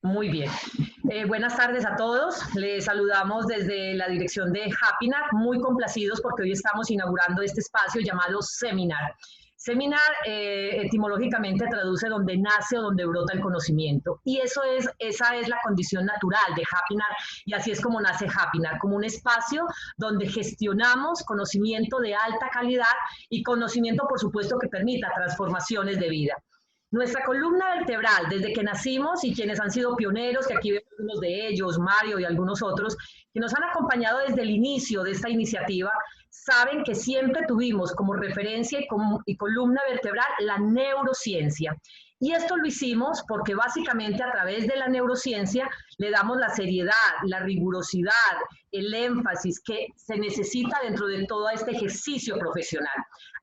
Muy bien. Buenas tardes a todos. Les saludamos desde la dirección de Happynar, muy complacidos porque hoy estamos inaugurando este espacio llamado Seminar. Seminar etimológicamente traduce donde nace o donde brota el conocimiento. Y esa es la condición natural de Happynar y así es como nace Happynar, como un espacio donde gestionamos conocimiento de alta calidad y conocimiento, por supuesto, que permita transformaciones de vida. Nuestra columna vertebral, desde que nacimos, y quienes han sido pioneros, que aquí vemos unos de ellos, Mario y algunos otros, que nos han acompañado desde el inicio de esta iniciativa, saben que siempre tuvimos como referencia y columna vertebral la neurociencia. Y esto lo hicimos porque básicamente a través de la neurociencia le damos la seriedad, la rigurosidad, el énfasis que se necesita dentro de todo este ejercicio profesional.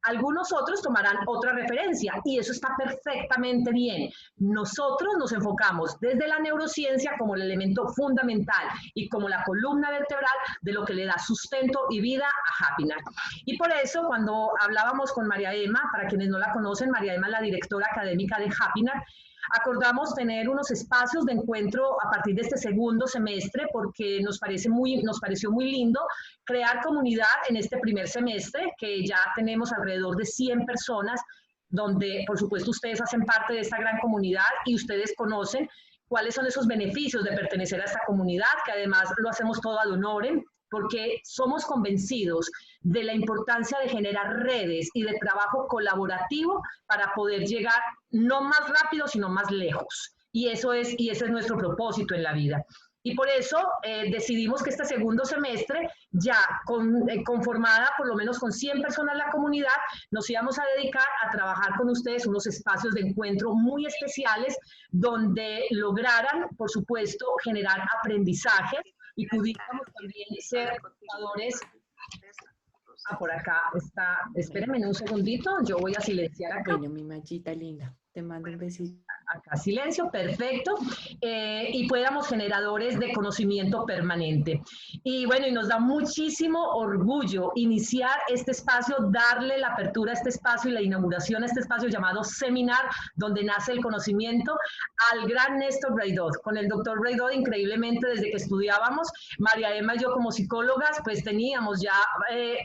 Algunos otros tomarán otra referencia y eso está perfectamente bien. Nosotros nos enfocamos desde la neurociencia como el elemento fundamental y como la columna vertebral de lo que le da sustento y vida a Happynar. Y por eso cuando hablábamos con María Emma, para quienes no la conocen, María Emma es la directora académica de Happynar, acordamos tener unos espacios de encuentro a partir de este segundo semestre porque nos pareció muy lindo crear comunidad en este primer semestre, que ya tenemos alrededor de 100 personas, donde por supuesto ustedes hacen parte de esta gran comunidad y ustedes conocen cuáles son esos beneficios de pertenecer a esta comunidad, que además lo hacemos todo ad honorem, porque somos convencidos de la importancia de generar redes y de trabajo colaborativo para poder llegar no más rápido, sino más lejos. Y ese es nuestro propósito en la vida. Y por eso decidimos que este segundo semestre, ya conformada por lo menos con 100 personas la comunidad, nos íbamos a dedicar a trabajar con ustedes unos espacios de encuentro muy especiales donde lograran, por supuesto, generar aprendizajes y pudiéramos también ser portadores. Por acá está, espérenme un segundito, yo voy a silenciar acá. Bueno, mi machita linda, te mando un besito. Acá silencio, perfecto, y fuéramos generadores de conocimiento permanente. Y bueno, y nos da muchísimo orgullo iniciar este espacio, darle la apertura a este espacio y la inauguración a este espacio llamado Seminar, donde nace el conocimiento, al gran Néstor Braidot. Con el doctor Braidot, increíblemente, desde que estudiábamos, María Emma y yo como psicólogas, pues teníamos ya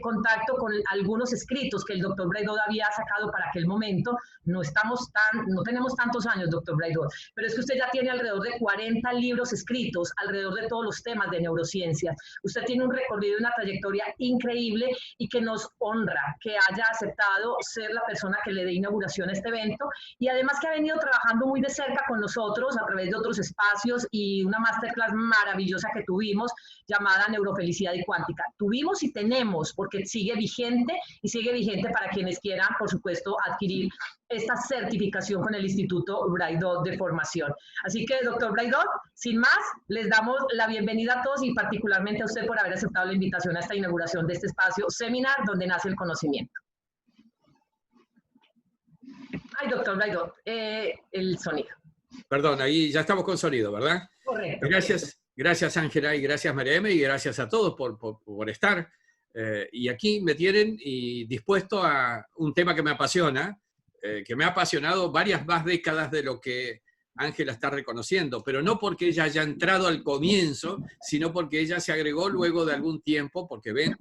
contacto con algunos escritos que el doctor Braidot había sacado para aquel momento. No tenemos tantos años, doctor Braidot, pero es que usted ya tiene alrededor de 40 libros escritos alrededor de todos los temas de neurociencias. Usted tiene un recorrido y una trayectoria increíble y que nos honra que haya aceptado ser la persona que le dé inauguración a este evento y además que ha venido trabajando muy de cerca con nosotros a través de otros espacios y una masterclass maravillosa que tuvimos llamada Neurofelicidad y Cuántica. Tuvimos y tenemos, porque sigue vigente para quienes quieran, por supuesto, adquirir esta certificación con el Instituto Braidot de formación. Así que, doctor Braidot, sin más, les damos la bienvenida a todos y particularmente a usted por haber aceptado la invitación a esta inauguración de este espacio Seminar donde nace el conocimiento. Ay, doctor Braidot, el sonido. Perdón, ahí ya estamos con sonido, ¿verdad? Correcto. Gracias Ángela y gracias María M y gracias a todos por estar. Y aquí me tienen y dispuesto a un tema que me apasiona, que me ha apasionado varias más décadas de lo que Ángela está reconociendo, pero no porque ella haya entrado al comienzo, sino porque ella se agregó luego de algún tiempo, porque ven,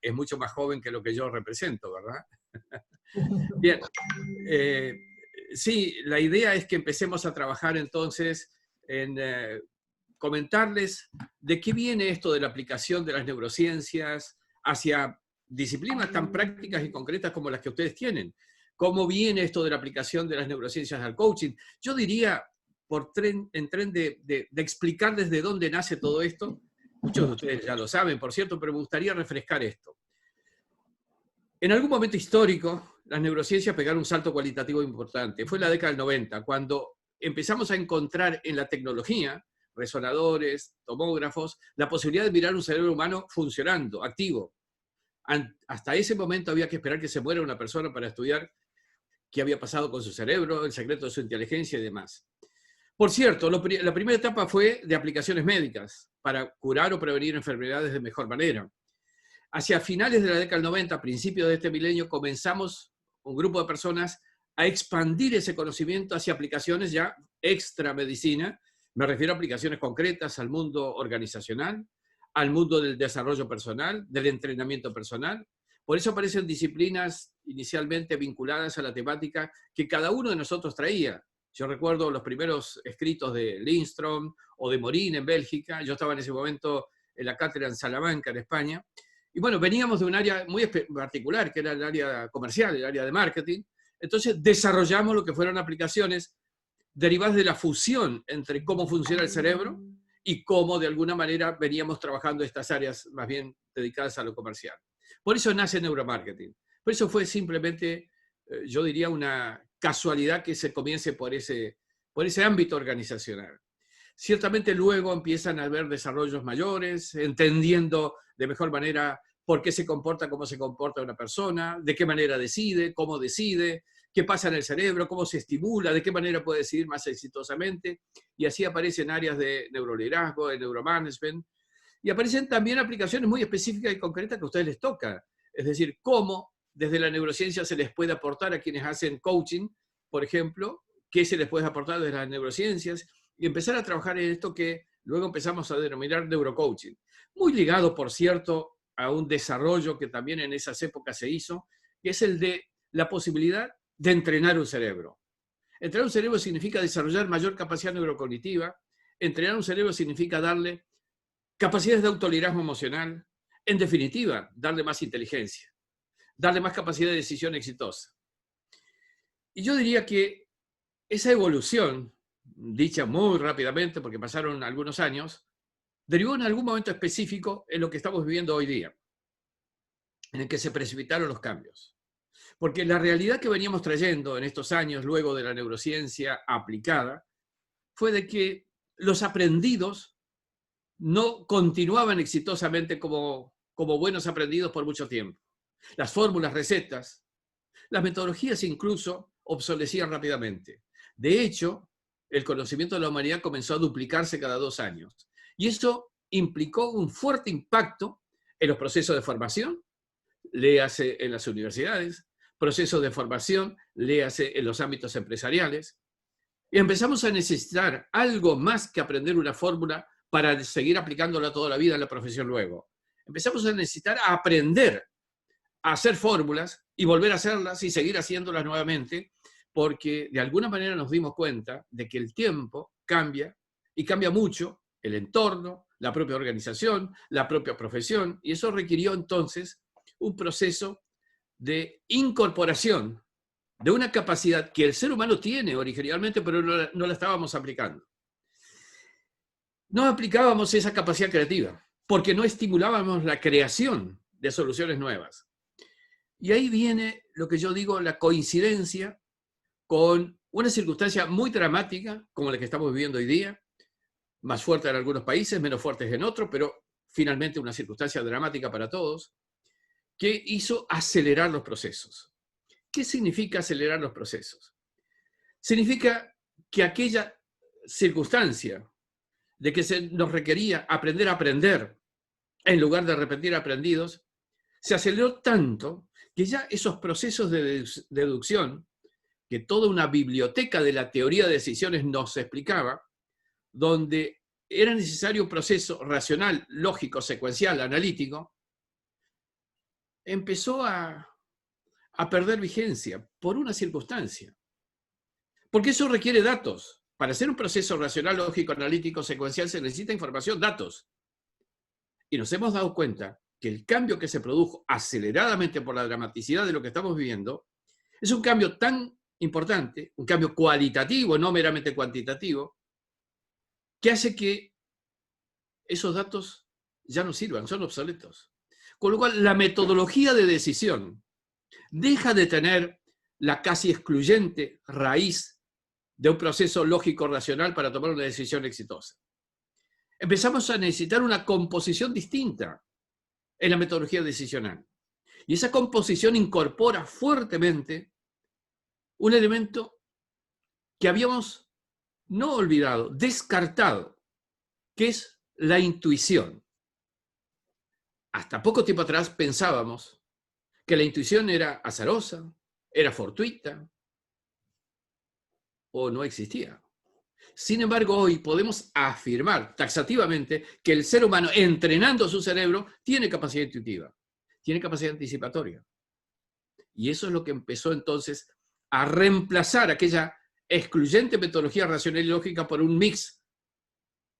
es mucho más joven que lo que yo represento, ¿verdad? Bien, sí, la idea es que empecemos a trabajar entonces en comentarles de qué viene esto de la aplicación de las neurociencias hacia disciplinas tan prácticas y concretas como las que ustedes tienen. ¿Cómo viene esto de la aplicación de las neurociencias al coaching? Yo diría, en tren de explicar desde dónde nace todo esto. Muchos de ustedes ya lo saben, por cierto, pero me gustaría refrescar esto. En algún momento histórico, las neurociencias pegaron un salto cualitativo importante. Fue en la década del 90, cuando empezamos a encontrar en la tecnología, resonadores, tomógrafos, la posibilidad de mirar un cerebro humano funcionando, activo. Hasta ese momento había que esperar que se muera una persona para estudiar qué había pasado con su cerebro, el secreto de su inteligencia y demás. Por cierto, la primera etapa fue de aplicaciones médicas para curar o prevenir enfermedades de mejor manera. Hacia finales de la década del 90, principios de este milenio, comenzamos un grupo de personas a expandir ese conocimiento hacia aplicaciones ya extra medicina, Me refiero a aplicaciones concretas al mundo organizacional, al mundo del desarrollo personal, del entrenamiento personal. Por eso aparecen disciplinas inicialmente vinculadas a la temática que cada uno de nosotros traía. Yo recuerdo los primeros escritos de Lindström o de Morin en Bélgica. Yo estaba en ese momento en la cátedra en Salamanca, en España. Y bueno, veníamos de un área muy particular, que era el área comercial, el área de marketing. Entonces desarrollamos lo que fueron aplicaciones derivadas de la fusión entre cómo funciona el cerebro y cómo de alguna manera veníamos trabajando estas áreas más bien dedicadas a lo comercial. Por eso nace neuromarketing. Por eso fue simplemente, yo diría, una casualidad que se comience por ese ámbito organizacional. Ciertamente luego empiezan a haber desarrollos mayores, entendiendo de mejor manera por qué se comporta como se comporta una persona, de qué manera decide, cómo decide, qué pasa en el cerebro, cómo se estimula, de qué manera puede decidir más exitosamente. Y así aparecen áreas de neuroliderazgo, de neuromanagement. Y aparecen también aplicaciones muy específicas y concretas que a ustedes les toca. Es decir, cómo desde la neurociencia se les puede aportar a quienes hacen coaching, por ejemplo, qué se les puede aportar desde las neurociencias, y empezar a trabajar en esto que luego empezamos a denominar neurocoaching. Muy ligado, por cierto, a un desarrollo que también en esas épocas se hizo, que es el de la posibilidad de entrenar un cerebro. Entrenar un cerebro significa desarrollar mayor capacidad neurocognitiva. Entrenar un cerebro significa darle capacidades de autoliderazgo emocional. En definitiva, darle más inteligencia, darle más capacidad de decisión exitosa. Y yo diría que esa evolución, dicha muy rápidamente porque pasaron algunos años, derivó en algún momento específico en lo que estamos viviendo hoy día, en el que se precipitaron los cambios. Porque la realidad que veníamos trayendo en estos años, luego de la neurociencia aplicada, fue de que los aprendidos no continuaban exitosamente como buenos aprendidos por mucho tiempo. Las fórmulas, recetas, las metodologías incluso obsolecían rápidamente. De hecho, el conocimiento de la humanidad comenzó a duplicarse cada 2 años. Y eso implicó un fuerte impacto en los procesos de formación, léase en las universidades, procesos de formación, léase en los ámbitos empresariales. Y empezamos a necesitar algo más que aprender una fórmula para seguir aplicándola toda la vida en la profesión luego. Empezamos a necesitar aprender a hacer fórmulas y volver a hacerlas y seguir haciéndolas nuevamente, porque de alguna manera nos dimos cuenta de que el tiempo cambia, y cambia mucho, el entorno, la propia organización, la propia profesión, y eso requirió entonces un proceso de incorporación de una capacidad que el ser humano tiene originalmente, pero no la estábamos aplicando. No aplicábamos esa capacidad creativa, porque no estimulábamos la creación de soluciones nuevas. Y ahí viene lo que yo digo, la coincidencia con una circunstancia muy dramática, como la que estamos viviendo hoy día, más fuerte en algunos países, menos fuertes en otros, pero finalmente una circunstancia dramática para todos, que hizo acelerar los procesos. ¿Qué significa acelerar los procesos? Significa que aquella circunstancia de que se nos requería aprender a aprender en lugar de repetir aprendidos, se aceleró tanto que ya esos procesos de deducción, que toda una biblioteca de la teoría de decisiones nos explicaba, donde era necesario un proceso racional, lógico, secuencial, analítico, empezó a perder vigencia por una circunstancia. Porque eso requiere datos. Para hacer un proceso racional, lógico, analítico, secuencial, se necesita información, datos. Y nos hemos dado cuenta que el cambio que se produjo aceleradamente por la dramaticidad de lo que estamos viviendo es un cambio tan importante, un cambio cualitativo, no meramente cuantitativo, que hace que esos datos ya no sirvan, son obsoletos. Con lo cual, la metodología de decisión deja de tener la casi excluyente raíz de un proceso lógico-racional para tomar una decisión exitosa. Empezamos a necesitar una composición distinta en la metodología decisional. Y esa composición incorpora fuertemente un elemento que habíamos no olvidado, descartado, que es la intuición. Hasta poco tiempo atrás pensábamos que la intuición era azarosa, era fortuita o no existía. Sin embargo, hoy podemos afirmar taxativamente que el ser humano, entrenando su cerebro, tiene capacidad intuitiva, tiene capacidad anticipatoria. Y eso es lo que empezó entonces a reemplazar aquella excluyente metodología racional y lógica por un mix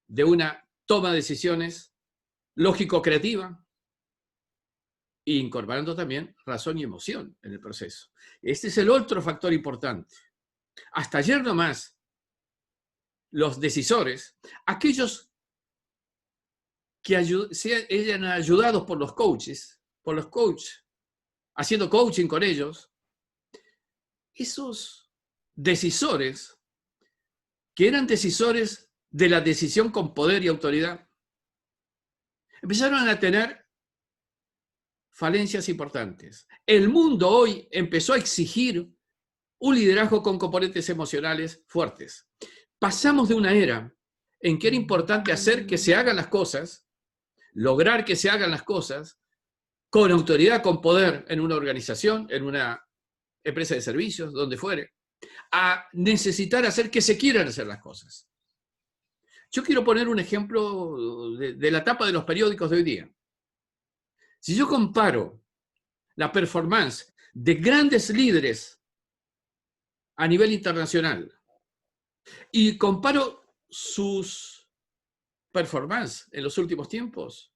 de una toma de decisiones lógico-creativa, e incorporando también razón y emoción en el proceso. Este es el otro factor importante. Hasta ayer nomás, los decisores, aquellos que sean ayudados por los coaches, haciendo coaching con ellos, esos decisores, que eran decisores de la decisión con poder y autoridad, empezaron a tener falencias importantes. El mundo hoy empezó a exigir un liderazgo con componentes emocionales fuertes. Pasamos de una era en que era importante hacer que se hagan las cosas, lograr que se hagan las cosas, con autoridad, con poder en una organización, en una empresa de servicios, donde fuere, a necesitar hacer que se quieran hacer las cosas. Yo quiero poner un ejemplo de la tapa de los periódicos de hoy día. Si yo comparo la performance de grandes líderes a nivel internacional y comparo sus performance en los últimos tiempos,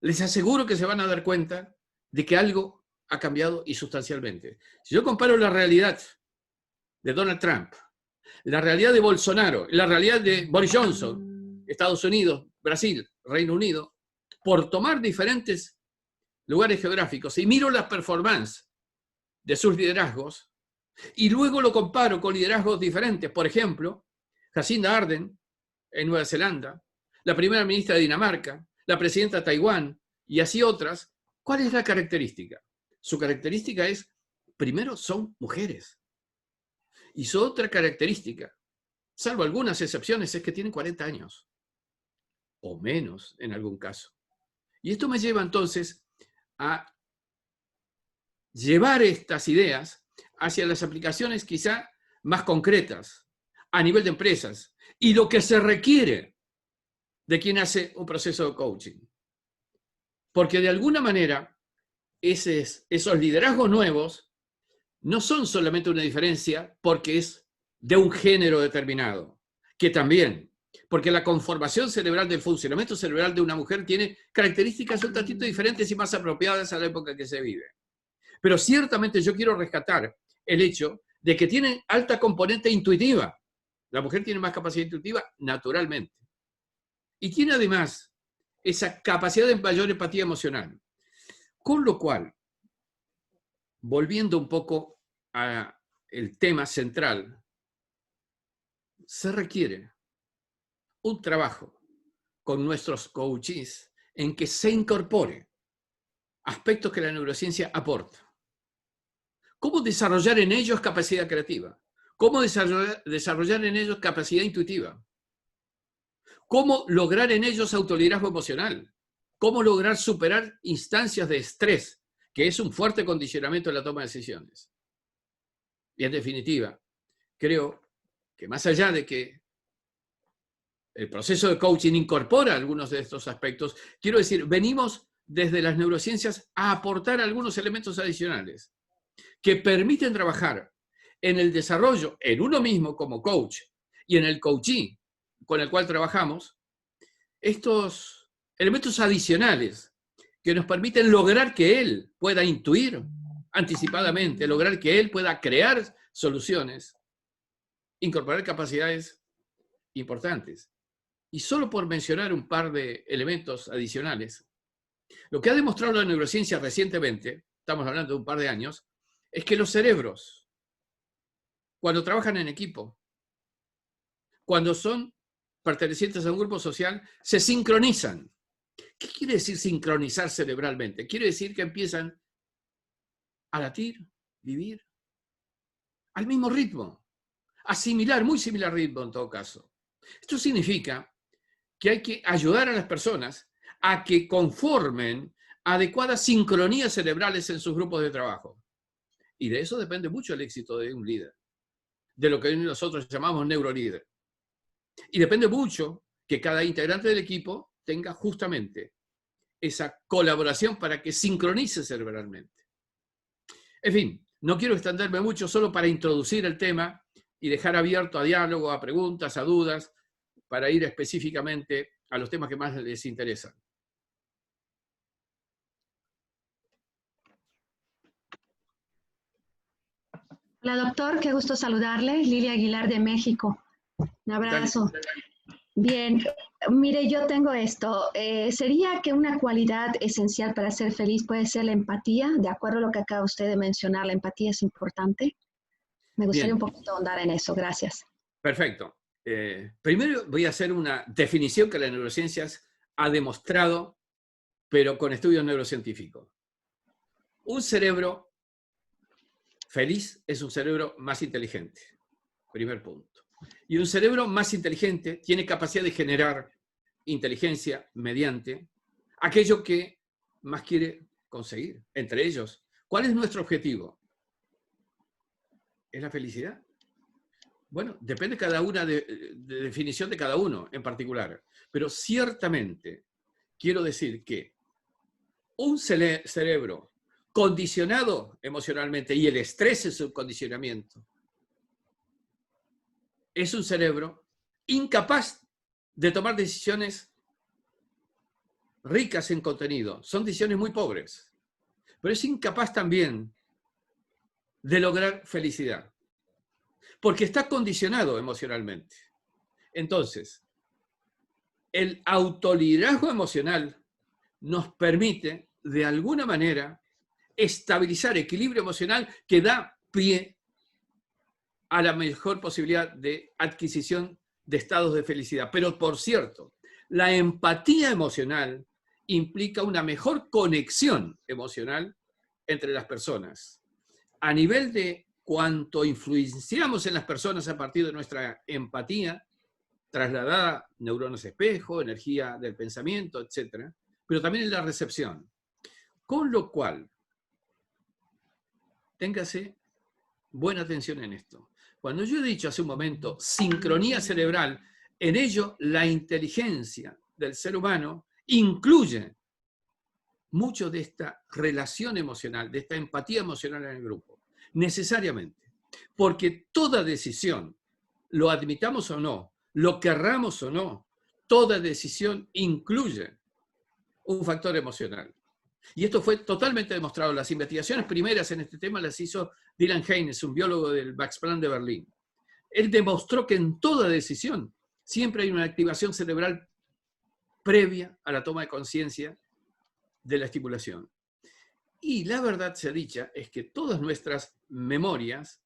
les aseguro que se van a dar cuenta de que algo ha cambiado y sustancialmente. Si yo comparo la realidad de Donald Trump, la realidad de Bolsonaro, la realidad de Boris Johnson, Estados Unidos, Brasil, Reino Unido, por tomar diferentes lugares geográficos, y miro las performances de sus liderazgos, y luego lo comparo con liderazgos diferentes. Por ejemplo, Jacinda Ardern en Nueva Zelanda, la primera ministra de Dinamarca, la presidenta de Taiwán, y así otras. ¿Cuál es la característica? Su característica es, primero, son mujeres. Y su otra característica, salvo algunas excepciones, es que tienen 40 años, o menos en algún caso. Y esto me lleva entonces a llevar estas ideas hacia las aplicaciones quizá más concretas, a nivel de empresas, y lo que se requiere de quien hace un proceso de coaching. Porque de alguna manera, esos liderazgos nuevos no son solamente una diferencia porque es de un género determinado, que también, porque la conformación cerebral del funcionamiento cerebral de una mujer tiene características un tantito diferentes y más apropiadas a la época que se vive. Pero ciertamente yo quiero rescatar el hecho de que tienen alta componente intuitiva. La mujer tiene más capacidad intuitiva naturalmente. Y tiene además esa capacidad de mayor empatía emocional. Con lo cual, volviendo un poco al tema central, se requiere un trabajo con nuestros coaches en que se incorpore aspectos que la neurociencia aporta. ¿Cómo desarrollar en ellos capacidad creativa? ¿Cómo desarrollar en ellos capacidad intuitiva? ¿Cómo lograr en ellos autoliderazgo emocional? ¿Cómo lograr superar instancias de estrés, que es un fuerte condicionamiento en la toma de decisiones? Y en definitiva, creo que más allá de que el proceso de coaching incorpora algunos de estos aspectos, quiero decir, venimos desde las neurociencias a aportar algunos elementos adicionales que permiten trabajar en el desarrollo, en uno mismo como coach, y en el coachee con el cual trabajamos, estos elementos adicionales que nos permiten lograr que él pueda intuir anticipadamente, lograr que él pueda crear soluciones, incorporar capacidades importantes. Y solo por mencionar un par de elementos adicionales, lo que ha demostrado la neurociencia recientemente, estamos hablando de un par de años, es que los cerebros, cuando trabajan en equipo, cuando son pertenecientes a un grupo social, se sincronizan. ¿Qué quiere decir sincronizar cerebralmente? Quiere decir que empiezan a latir, vivir, al mismo ritmo, asimilar, muy similar ritmo en todo caso. Esto significa que hay que ayudar a las personas a que conformen adecuadas sincronías cerebrales en sus grupos de trabajo. Y de eso depende mucho el éxito de un líder, de lo que nosotros llamamos neurolíder. Y depende mucho que cada integrante del equipo tenga justamente esa colaboración para que sincronice cerebralmente. En fin, no quiero extenderme mucho, solo para introducir el tema y dejar abierto a diálogo, a preguntas, a dudas, para ir específicamente a los temas que más les interesan. Hola doctor, qué gusto saludarle. Lilia Aguilar de México. Un abrazo. Bien, mire, yo tengo esto. ¿Sería que una cualidad esencial para ser feliz puede ser la empatía? De acuerdo a lo que acaba usted de mencionar, la empatía es importante. Me gustaría un poquito ahondar en eso. Gracias. Perfecto. Primero voy a hacer una definición que las neurociencias ha demostrado, pero con estudios neurocientíficos. Un cerebro feliz es un cerebro más inteligente. Primer punto. Y un cerebro más inteligente tiene capacidad de generar inteligencia mediante aquello que más quiere conseguir. Entre ellos, ¿cuál es nuestro objetivo? ¿Es la felicidad? Bueno, depende cada una de definición de cada uno en particular. Pero ciertamente quiero decir que un cerebro condicionado emocionalmente, y el estrés es su condicionamiento, es un cerebro incapaz de tomar decisiones ricas en contenido. Son decisiones muy pobres. Pero es incapaz también de lograr felicidad. Porque está condicionado emocionalmente. Entonces, el autoliderazgo emocional nos permite, de alguna manera, estabilizar equilibrio emocional que da pie a la mejor posibilidad de adquisición de estados de felicidad. Pero, por cierto, la empatía emocional implica una mejor conexión emocional entre las personas. A nivel de cuánto influenciamos en las personas a partir de nuestra empatía, trasladada a neuronas espejo, energía del pensamiento, etc., pero también en la recepción. Con lo cual, téngase buena atención en esto. Cuando yo he dicho hace un momento sincronía cerebral, en ello la inteligencia del ser humano incluye mucho de esta relación emocional, de esta empatía emocional en el grupo, necesariamente, porque toda decisión, lo admitamos o no, lo querramos o no, toda decisión incluye un factor emocional. Y esto fue totalmente demostrado. Las investigaciones primeras en este tema las hizo Dylan Haynes, un biólogo del Max Planck de Berlín. Él demostró que en toda decisión siempre hay una activación cerebral previa a la toma de conciencia de la estimulación. Y la verdad sea dicha es que todas nuestras memorias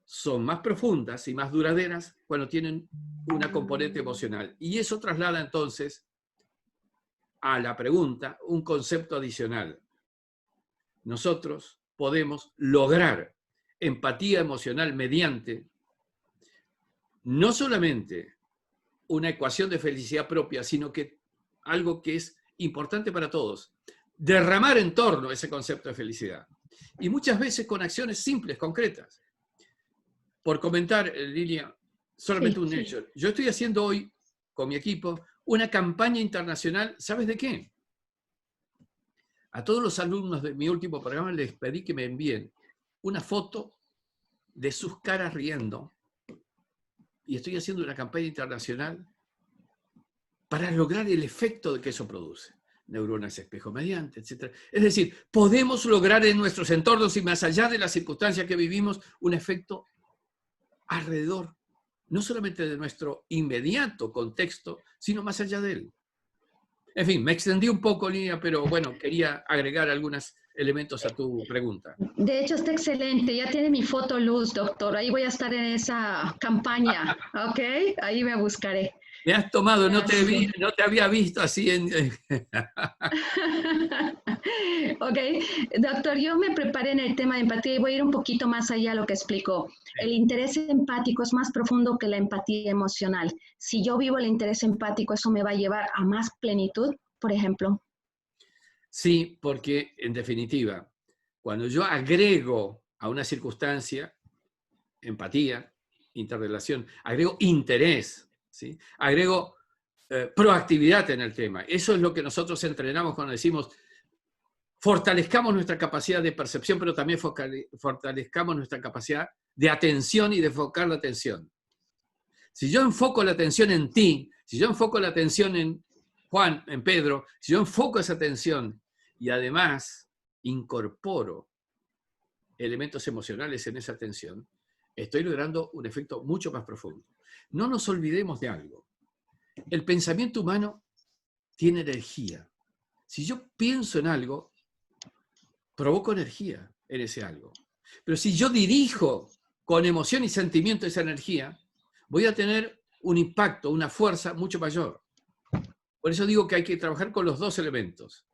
son más profundas y más duraderas cuando tienen una componente emocional. Y eso traslada entonces a la pregunta un concepto adicional. Nosotros podemos lograr empatía emocional mediante no solamente una ecuación de felicidad propia, sino que algo que es importante para todos, derramar en torno a ese concepto de felicidad. Y muchas veces con acciones simples, concretas. Por comentar, Lilia, solamente un hecho. Yo estoy haciendo hoy, con mi equipo, una campaña internacional, ¿sabes de qué? A todos los alumnos de mi último programa les pedí que me envíen una foto de sus caras riendo. Y estoy haciendo una campaña internacional para lograr el efecto que eso produce. Neuronas espejo mediante, etc. Es decir, podemos lograr en nuestros entornos y más allá de las circunstancias que vivimos un efecto alrededor, no solamente de nuestro inmediato contexto, sino más allá de él. En fin, me extendí un poco, Lidia, pero bueno, quería agregar algunos elementos a tu pregunta. De hecho, está excelente. Ya tiene mi foto luz, doctor. Ahí voy a estar en esa campaña, ¿ok? Ahí me buscaré. Me has tomado, no te había visto así en... Ok, doctor, yo me preparé en el tema de empatía y voy a ir un poquito más allá de lo que explicó. El interés empático es más profundo que la empatía emocional. Si yo vivo el interés empático, ¿eso me va a llevar a más plenitud, por ejemplo? Sí, porque en definitiva, cuando yo agrego a una circunstancia, empatía, interrelación, agrego interés, ¿sí? Agrego proactividad en el tema. Eso es lo que nosotros entrenamos cuando decimos fortalezcamos nuestra capacidad de percepción, pero también fortalezcamos nuestra capacidad de atención y de enfocar la atención. Si yo enfoco la atención en ti, si yo enfoco la atención en Juan, en Pedro, si yo enfoco esa atención y además incorporo elementos emocionales en esa atención, estoy logrando un efecto mucho más profundo. No nos olvidemos de algo. El pensamiento humano tiene energía. Si yo pienso en algo, provoco energía en ese algo. Pero si yo dirijo con emoción y sentimiento esa energía, voy a tener un impacto, una fuerza mucho mayor. Por eso digo que hay que trabajar con los dos elementos.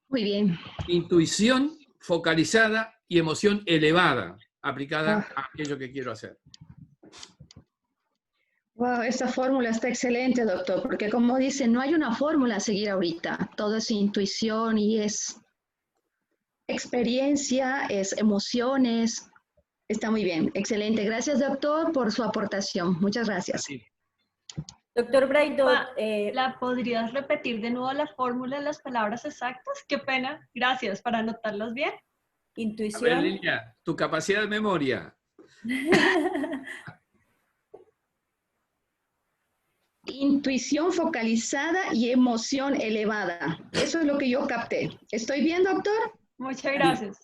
Muy bien. Intuición focalizada y emoción elevada, aplicada a aquello que quiero hacer. Wow, esta fórmula está excelente, doctor, porque como dice, no hay una fórmula a seguir ahorita. Todo es intuición y es experiencia, es emociones. Está muy bien, excelente. Gracias, doctor, por su aportación. Muchas gracias. Así. Doctor Braidot, ¿la podrías repetir de nuevo la fórmula de las palabras exactas? Qué pena. Gracias, para anotarlas bien. A ver, intuición. Lilia, tu capacidad de memoria. Intuición focalizada y emoción elevada. Eso es lo que yo capté. ¿Estoy bien, doctor? Muchas gracias.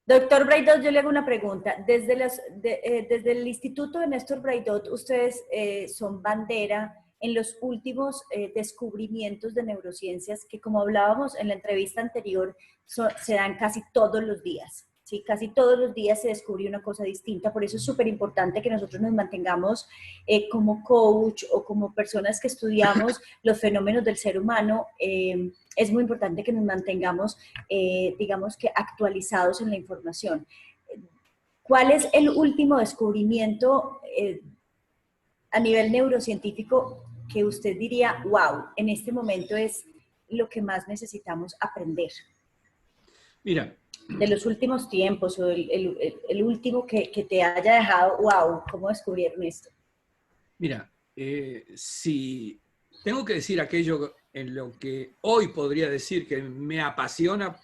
Doctor Braidot, yo le hago una pregunta. Desde el Instituto de Néstor Braidot, ustedes son bandera en los últimos descubrimientos de neurociencias que, como hablábamos en la entrevista anterior, se dan casi todos los días. ¿Sí? Casi todos los días se descubre una cosa distinta. Por eso es súper importante que nosotros nos mantengamos como coach o como personas que estudiamos los fenómenos del ser humano. Es muy importante que nos mantengamos, digamos que actualizados en la información. ¿Cuál es el último descubrimiento a nivel neurocientífico que usted diría, wow, en este momento es lo que más necesitamos aprender? Mira. De los últimos tiempos, o el último que te haya dejado, wow, ¿cómo descubrieron esto? Mira, si tengo que decir aquello en lo que hoy podría decir que me apasiona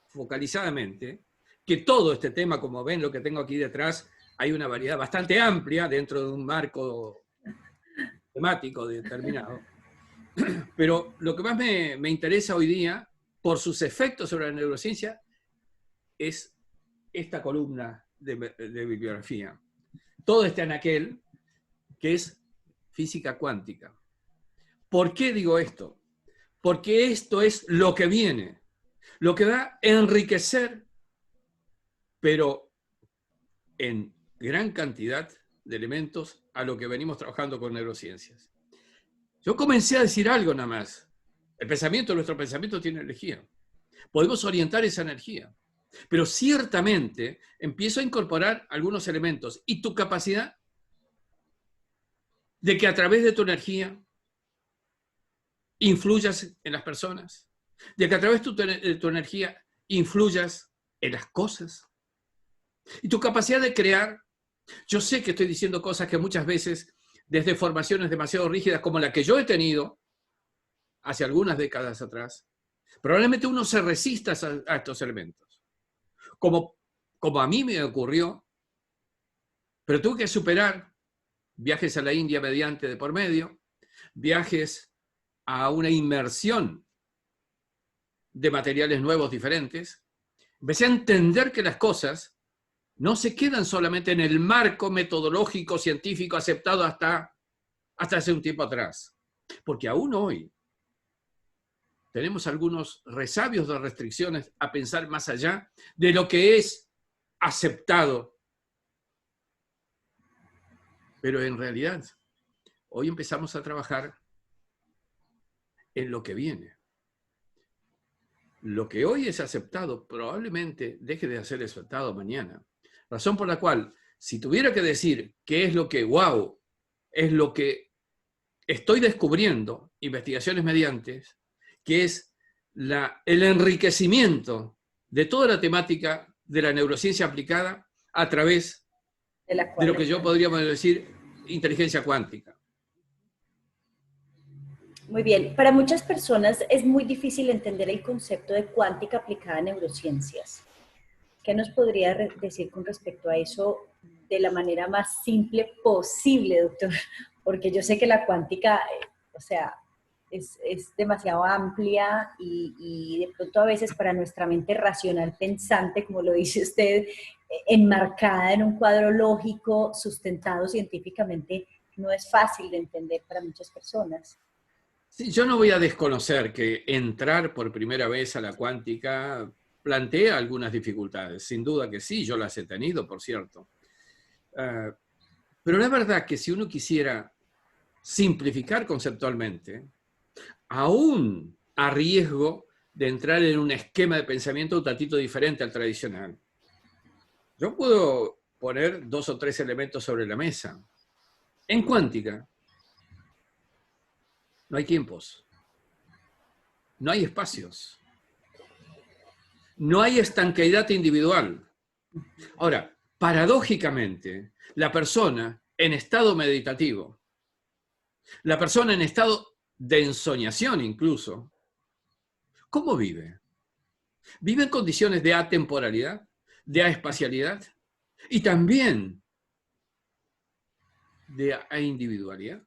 focalizadamente, que todo este tema, como ven lo que tengo aquí detrás, hay una variedad bastante amplia dentro de un marco temático determinado, pero lo que más me interesa hoy día, por sus efectos sobre la neurociencia, es esta columna de bibliografía. Todo este anaquel, que es física cuántica. ¿Por qué digo esto? Porque esto es lo que viene, lo que va a enriquecer, pero en gran cantidad de elementos, a lo que venimos trabajando con neurociencias. Yo comencé a decir algo nada más. Nuestro pensamiento tiene energía. Podemos orientar esa energía. Pero ciertamente empiezo a incorporar algunos elementos y tu capacidad de que a través de tu energía influyas en las personas, de que a través de tu energía influyas en las cosas y tu capacidad de crear. Yo sé que estoy diciendo cosas que muchas veces, desde formaciones demasiado rígidas como la que yo he tenido hace algunas décadas atrás, probablemente uno se resista a estos elementos. Como a mí me ocurrió, pero tuve que superar viajes a la India mediante de por medio, viajes a una inmersión de materiales nuevos diferentes. Empecé a entender que las cosas no se quedan solamente en el marco metodológico científico aceptado hasta hace un tiempo atrás, porque aún hoy tenemos algunos resabios de restricciones a pensar más allá de lo que es aceptado. Pero en realidad, hoy empezamos a trabajar en lo que viene. Lo que hoy es aceptado probablemente deje de ser aceptado mañana. Razón por la cual, si tuviera que decir qué es lo que, wow, es lo que estoy descubriendo, investigaciones mediante, que es el enriquecimiento de toda la temática de la neurociencia aplicada a través de lo que yo podríamos decir inteligencia cuántica. Muy bien. Para muchas personas es muy difícil entender el concepto de cuántica aplicada a neurociencias. ¿Qué nos podría decir con respecto a eso de la manera más simple posible, doctor? Porque yo sé que la cuántica, o sea, es demasiado amplia y de pronto a veces para nuestra mente racional pensante, como lo dice usted, enmarcada en un cuadro lógico, sustentado científicamente, no es fácil de entender para muchas personas. Sí, yo no voy a desconocer que entrar por primera vez a la cuántica plantea algunas dificultades. Sin duda que sí, yo las he tenido, por cierto. Pero la verdad que si uno quisiera simplificar conceptualmente, aún a riesgo de entrar en un esquema de pensamiento un tantito diferente al tradicional, yo puedo poner 2 o 3 elementos sobre la mesa. En cuántica, no hay tiempos, no hay espacios, no hay estanqueidad individual. Ahora, paradójicamente, la persona en estado meditativo, la persona en estado de ensoñación incluso, ¿cómo vive? Vive en condiciones de atemporalidad, de aespacialidad y también de individualidad.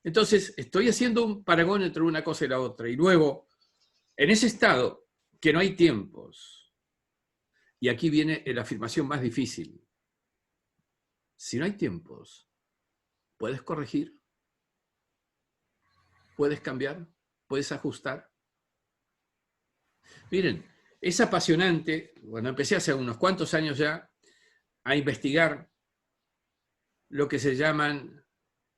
Entonces, estoy haciendo un paragón entre una cosa y la otra. Y luego, en ese estado, que no hay tiempos, y aquí viene la afirmación más difícil. Si no hay tiempos, ¿puedes corregir? ¿Puedes cambiar? ¿Puedes ajustar? Miren, es apasionante, bueno, empecé hace unos cuantos años ya a investigar lo que se llaman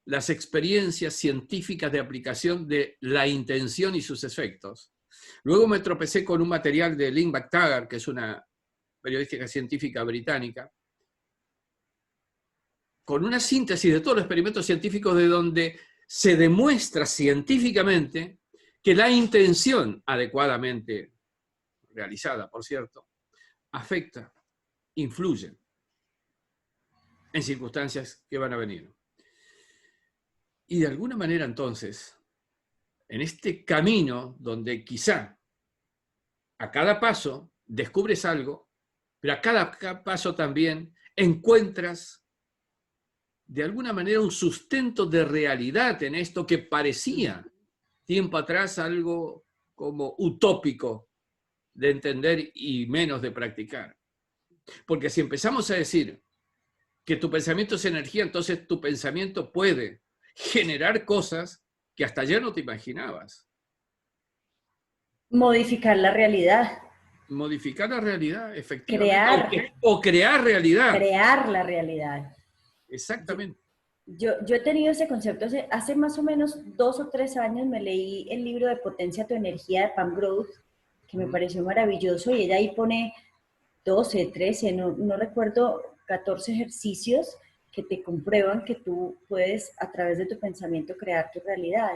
las experiencias científicas de aplicación de la intención y sus efectos. Luego me tropecé con un material de Lynn McTaggart, que es una periodista científica británica, con una síntesis de todos los experimentos científicos de donde se demuestra científicamente que la intención adecuadamente realizada, por cierto, afecta, influye en circunstancias que van a venir. Y de alguna manera entonces, en este camino donde quizá a cada paso descubres algo, pero a cada paso también encuentras de alguna manera un sustento de realidad en esto que parecía tiempo atrás algo como utópico de entender y menos de practicar. Porque si empezamos a decir que tu pensamiento es energía, entonces tu pensamiento puede generar cosas que hasta ayer no te imaginabas. Modificar la realidad. Modificar la realidad, efectivamente. Crear. O crear realidad. Crear la realidad. Exactamente. Yo he tenido ese concepto hace más o menos 2 o 3 años. Me leí el libro de Potencia tu Energía de Pam Groth, que me pareció maravilloso, y ella ahí pone 12, 13, no recuerdo, 14 ejercicios que te comprueban que tú puedes a través de tu pensamiento crear tu realidad.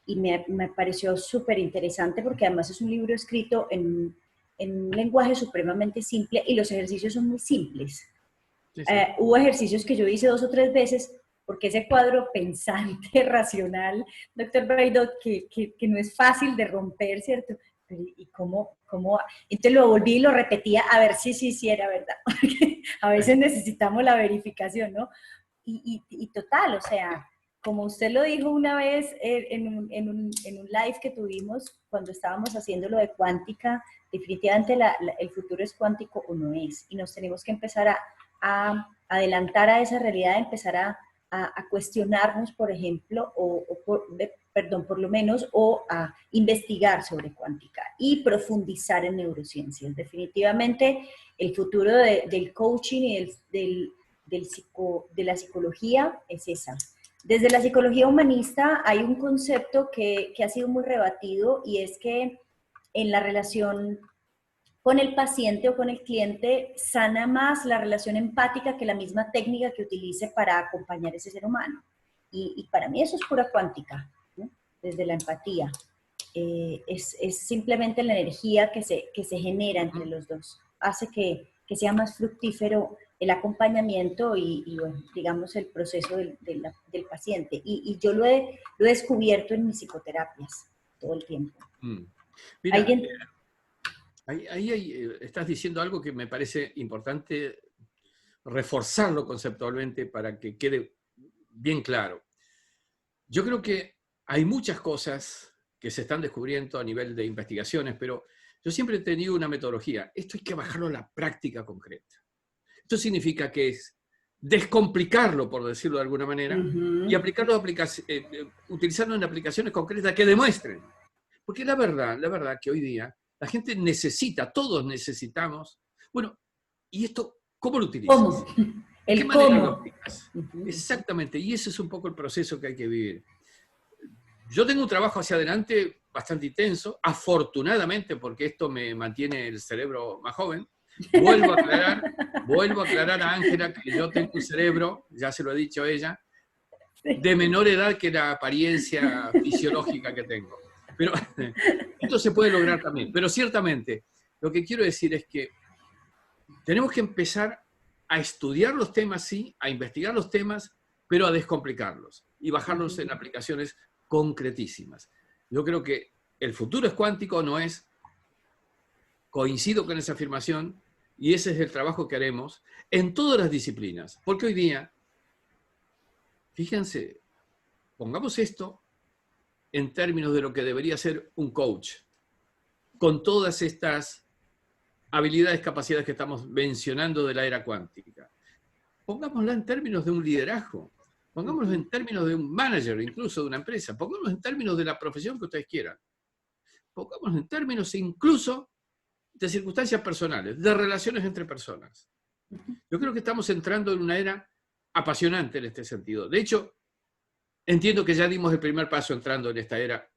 Y me pareció súper interesante porque además es un libro escrito en un lenguaje supremamente simple y los ejercicios son muy simples. Sí, sí. Hubo ejercicios que yo hice 2 o 3 veces porque ese cuadro pensante, racional, doctor Braidot, que no es fácil de romper, ¿cierto? ¿Y cómo? Entonces lo volví y lo repetía a ver si era verdad. A veces necesitamos la verificación, ¿no? Y total, o sea, como usted lo dijo una vez en un live que tuvimos cuando estábamos haciendo lo de cuántica, definitivamente el futuro es cuántico o no es. Y nos tenemos que empezar a adelantar a esa realidad, empezar a cuestionarnos, por ejemplo, por lo menos, o a investigar sobre cuántica y profundizar en neurociencias. Definitivamente el futuro del coaching y de la psicología es esa. Desde la psicología humanista hay un concepto que ha sido muy rebatido y es que en la relación con el paciente o con el cliente sana más la relación empática que la misma técnica que utilice para acompañar a ese ser humano. Y para mí eso es pura cuántica, ¿no? Desde la empatía. Es simplemente la energía que se genera entre los dos. Hace que sea más fructífero el acompañamiento y bueno, digamos, el proceso del paciente. Y yo lo he descubierto en mis psicoterapias todo el tiempo. Mira, ¿Alguien? estás diciendo algo que me parece importante reforzarlo conceptualmente para que quede bien claro. Yo creo que hay muchas cosas que se están descubriendo a nivel de investigaciones, pero yo siempre he tenido una metodología. Esto hay que bajarlo a la práctica concreta. Esto significa que es descomplicarlo, por decirlo de alguna manera, y aplicarlo utilizando en aplicaciones concretas que demuestren. Porque la verdad que hoy día la gente necesita, todos necesitamos, bueno, ¿y esto cómo lo utilizas? ¿Cómo? ¿De qué El manera lo cómo. aplicas? Exactamente, y ese es un poco el proceso que hay que vivir. Yo tengo un trabajo hacia adelante bastante intenso, afortunadamente, porque esto me mantiene el cerebro más joven. Vuelvo a aclarar a Ángela que yo tengo un cerebro, ya se lo he dicho a ella, de menor edad que la apariencia fisiológica que tengo. Pero esto se puede lograr también. Pero ciertamente, lo que quiero decir es que tenemos que empezar a estudiar los temas, sí, a investigar los temas, pero a descomplicarlos y bajarlos en aplicaciones concretísimas. Yo creo que el futuro es cuántico, no es, coincido con esa afirmación, y ese es el trabajo que haremos en todas las disciplinas. Porque hoy día, fíjense, pongamos esto en términos de lo que debería ser un coach, con todas estas habilidades, capacidades que estamos mencionando de la era cuántica. Pongámosla en términos de un liderazgo, pongámoslo en términos de un manager, incluso de una empresa, pongámoslo en términos de la profesión que ustedes quieran, pongámoslo en términos incluso de circunstancias personales, de relaciones entre personas. Yo creo que estamos entrando en una era apasionante en este sentido. De hecho, entiendo que ya dimos el primer paso entrando en esta era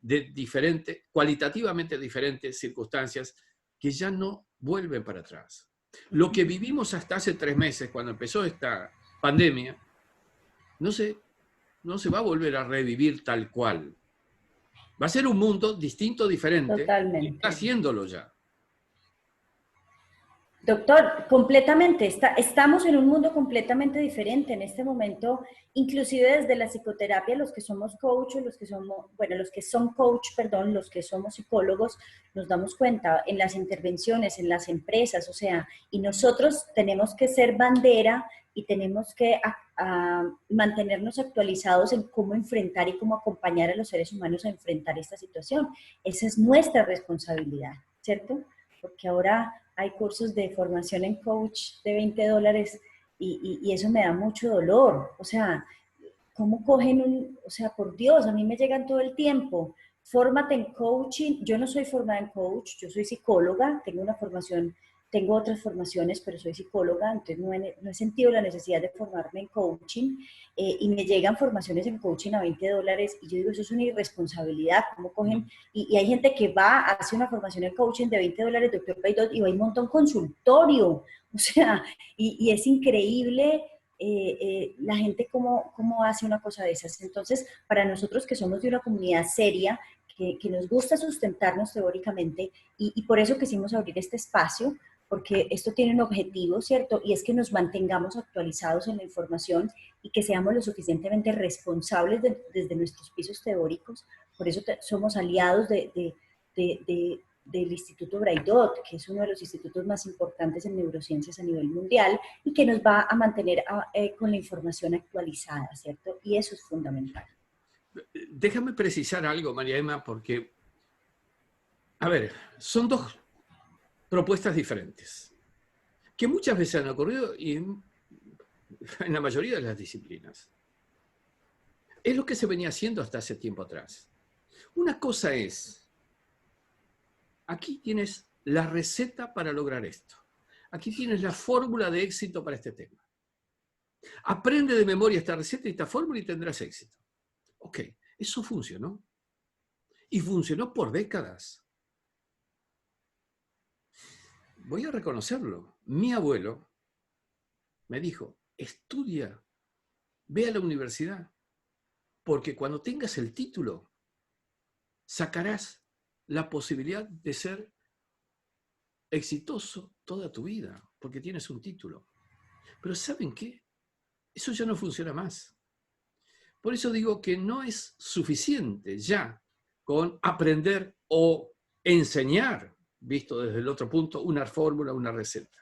de cualitativamente diferentes circunstancias que ya no vuelven para atrás. Lo que vivimos hasta hace 3 meses, cuando empezó esta pandemia, no se va a volver a revivir tal cual. Va a ser un mundo distinto, diferente, Totalmente. y está haciéndolo ya. Doctor, completamente, estamos en un mundo completamente diferente en este momento, inclusive desde la psicoterapia, los que somos coach, los que somos psicólogos, nos damos cuenta en las intervenciones, en las empresas, o sea, y nosotros tenemos que ser bandera y tenemos que mantenernos actualizados en cómo enfrentar y cómo acompañar a los seres humanos a enfrentar esta situación. Esa es nuestra responsabilidad, ¿cierto? Porque ahora hay cursos de formación en coach de $20 y eso me da mucho dolor. O sea, ¿cómo cogen o sea, por Dios, a mí me llegan todo el tiempo, fórmate en coaching. Yo no soy formada en coach, yo soy psicóloga, tengo otras formaciones, pero soy psicóloga, entonces no he sentido la necesidad de formarme en coaching, y me llegan formaciones en coaching a $20 y yo digo, eso es una irresponsabilidad, ¿cómo cogen? Y hay gente que va a hacer una formación en coaching de $20, doctor Braidot, y va y monta un consultorio, o sea, y es increíble la gente cómo hace una cosa de esas. Entonces, para nosotros que somos de una comunidad seria, que nos gusta sustentarnos teóricamente, y por eso quisimos abrir este espacio, porque esto tiene un objetivo, ¿cierto? Y es que nos mantengamos actualizados en la información y que seamos lo suficientemente responsables desde nuestros pisos teóricos. Por eso somos aliados del Instituto Braidot, que es uno de los institutos más importantes en neurociencias a nivel mundial y que nos va a mantener con la información actualizada, ¿cierto? Y eso es fundamental. Déjame precisar algo, María Emma, porque, a ver, son dos propuestas diferentes, que muchas veces han ocurrido y en la mayoría de las disciplinas. Es lo que se venía haciendo hasta hace tiempo atrás. Una cosa es, aquí tienes la receta para lograr esto. Aquí tienes la fórmula de éxito para este tema. Aprende de memoria esta receta y esta fórmula y tendrás éxito. Ok, eso funcionó. Y funcionó por décadas. Voy a reconocerlo. Mi abuelo me dijo, estudia, ve a la universidad, porque cuando tengas el título, sacarás la posibilidad de ser exitoso toda tu vida, porque tienes un título. Pero ¿saben qué? Eso ya no funciona más. Por eso digo que no es suficiente ya con aprender o enseñar, visto desde el otro punto, una fórmula, una receta.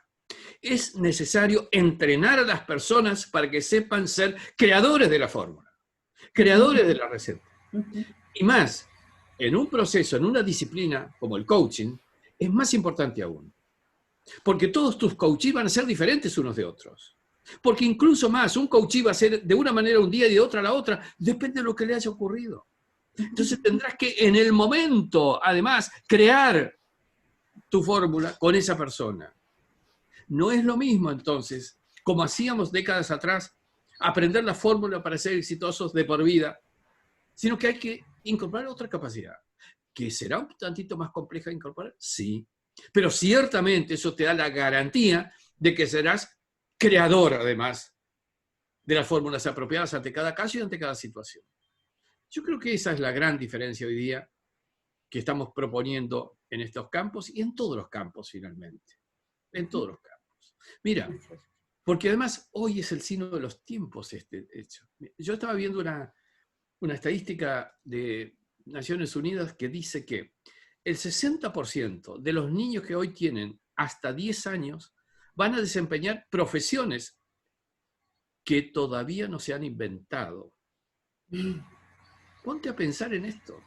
Es necesario entrenar a las personas para que sepan ser creadores de la fórmula, creadores de la receta. Y más, en un proceso, en una disciplina como el coaching, es más importante aún. Porque todos tus coaches van a ser diferentes unos de otros. Porque incluso más, un coachee va a ser de una manera un día y de otra la otra, depende de lo que le haya ocurrido. Entonces tendrás que en el momento, además, crear tu fórmula con esa persona. No es lo mismo entonces, como hacíamos décadas atrás, aprender la fórmula para ser exitosos de por vida, sino que hay que incorporar otra capacidad, que será un tantito más compleja de incorporar, sí, pero ciertamente eso te da la garantía de que serás creador, además, de las fórmulas apropiadas ante cada caso y ante cada situación. Yo creo que esa es la gran diferencia hoy día que estamos proponiendo en estos campos y en todos los campos, finalmente. En todos los campos. Mira, porque además hoy es el signo de los tiempos este hecho. Yo estaba viendo una estadística de Naciones Unidas que dice que el 60% de los niños que hoy tienen hasta 10 años van a desempeñar profesiones que todavía no se han inventado. Ponte a pensar en esto.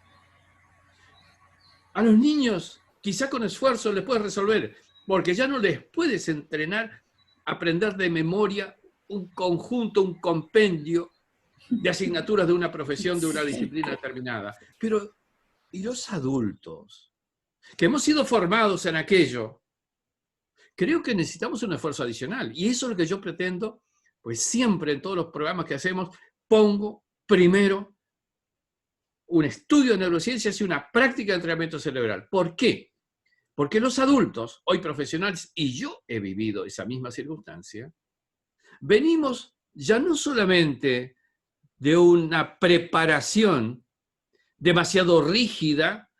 A los niños, quizá con esfuerzo les puedes resolver, porque ya no les puedes entrenar a aprender de memoria un conjunto, un compendio de asignaturas de una profesión, de una disciplina determinada. Pero, ¿y los adultos? Que hemos sido formados en aquello. Creo que necesitamos un esfuerzo adicional. Y eso es lo que yo pretendo, pues siempre en todos los programas que hacemos, pongo primero un estudio de neurociencias y una práctica de entrenamiento cerebral. ¿Por qué? Porque los adultos, hoy profesionales, y yo he vivido esa misma circunstancia, venimos ya no solamente de una preparación demasiado rígida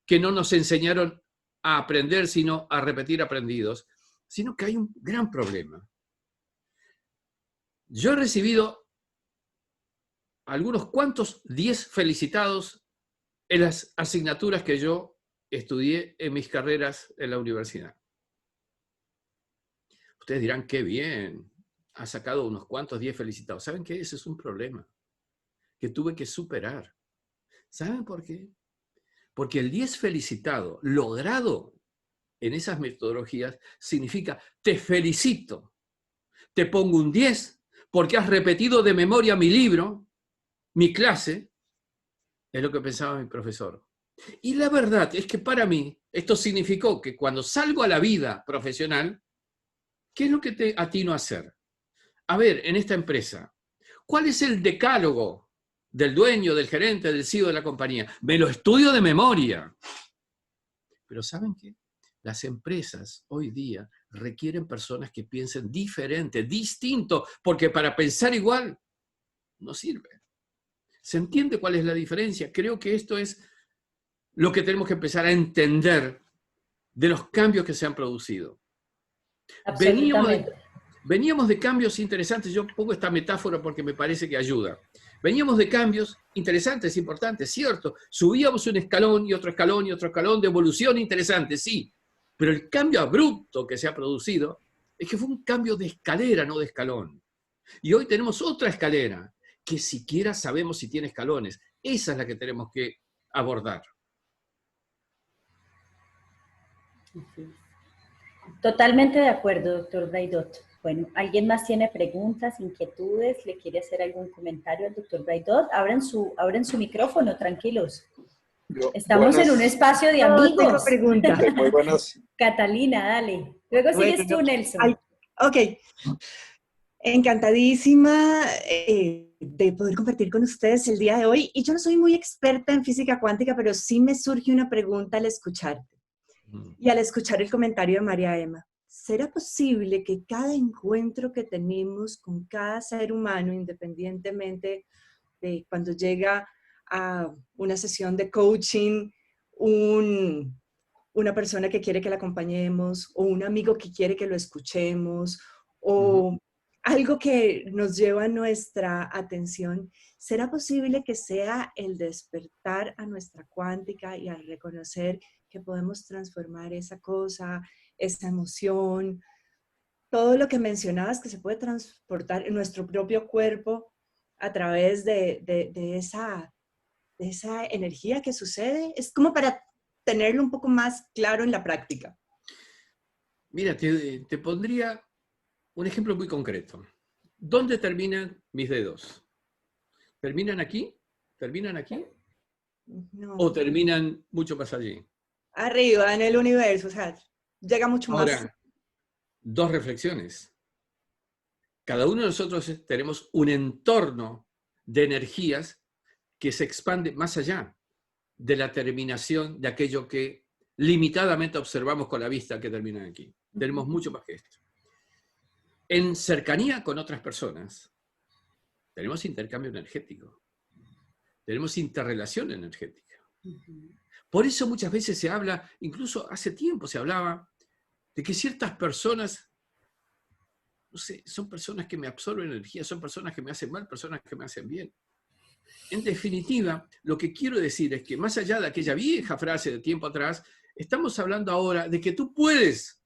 que no nos enseñaron a aprender, sino a repetir aprendidos, sino que hay un gran problema. Yo he recibido algunos cuantos 10 felicitados en las asignaturas que yo estudié en mis carreras en la universidad. Ustedes dirán, qué bien, ha sacado unos cuantos 10 felicitados. ¿Saben qué? Ese es un problema que tuve que superar. ¿Saben por qué? Porque el 10 felicitado logrado en esas metodologías significa te felicito, te pongo un 10 porque has repetido de memoria mi libro, mi clase, es lo que pensaba mi profesor. Y la verdad es que para mí esto significó que cuando salgo a la vida profesional, ¿qué es lo que te atino a hacer? A ver, en esta empresa, ¿cuál es el decálogo del dueño, del gerente, del CEO de la compañía? Me lo estudio de memoria. Pero ¿saben qué? Las empresas hoy día requieren personas que piensen diferente, distinto, porque para pensar igual no sirve. ¿Se entiende cuál es la diferencia? Creo que esto es lo que tenemos que empezar a entender de los cambios que se han producido. Veníamos de cambios interesantes. Yo pongo esta metáfora porque me parece que ayuda. Veníamos de cambios interesantes, importantes, cierto. Subíamos un escalón y otro escalón y otro escalón de evolución interesante, sí. Pero el cambio abrupto que se ha producido es que fue un cambio de escalera, no de escalón. Y hoy tenemos otra escalera que siquiera sabemos si tiene escalones. Esa es la que tenemos que abordar. Totalmente de acuerdo, doctor Braidot. Bueno, ¿alguien más tiene preguntas, inquietudes? ¿Le quiere hacer algún comentario al doctor Braidot? Abran su micrófono, tranquilos. Estamos en un espacio de amigos. Tengo preguntas. Muy buenas. Catalina, dale. Luego sigues tú, Nelson. Ok. Encantadísima de poder compartir con ustedes el día de hoy. Y yo no soy muy experta en física cuántica, pero sí me surge una pregunta al escucharte. Y al escuchar el comentario de María Emma. ¿Será posible que cada encuentro que tenemos con cada ser humano, independientemente de cuando llega a una sesión de coaching, una persona que quiere que la acompañemos, o un amigo que quiere que lo escuchemos, o algo que nos lleva nuestra atención, ¿será posible que sea el despertar a nuestra cuántica y al reconocer que podemos transformar esa cosa, esa emoción, todo lo que mencionabas que se puede transportar en nuestro propio cuerpo a través de esa energía que sucede? Es como para tenerlo un poco más claro en la práctica. Mira, te pondría un ejemplo muy concreto. ¿Dónde terminan mis dedos? ¿Terminan aquí? ¿Terminan aquí? No. ¿O terminan mucho más allí? Arriba, en el universo, o sea, llega mucho más. Ahora, dos reflexiones. Cada uno de nosotros tenemos un entorno de energías que se expande más allá de la terminación de aquello que limitadamente observamos con la vista que termina aquí. Tenemos mucho más que esto. En cercanía con otras personas, tenemos intercambio energético, tenemos interrelación energética. Por eso muchas veces se habla, incluso hace tiempo se hablaba, de que ciertas personas, no sé, son personas que me absorben energía, son personas que me hacen mal, personas que me hacen bien. En definitiva, lo que quiero decir es que más allá de aquella vieja frase de tiempo atrás, estamos hablando ahora de que tú puedes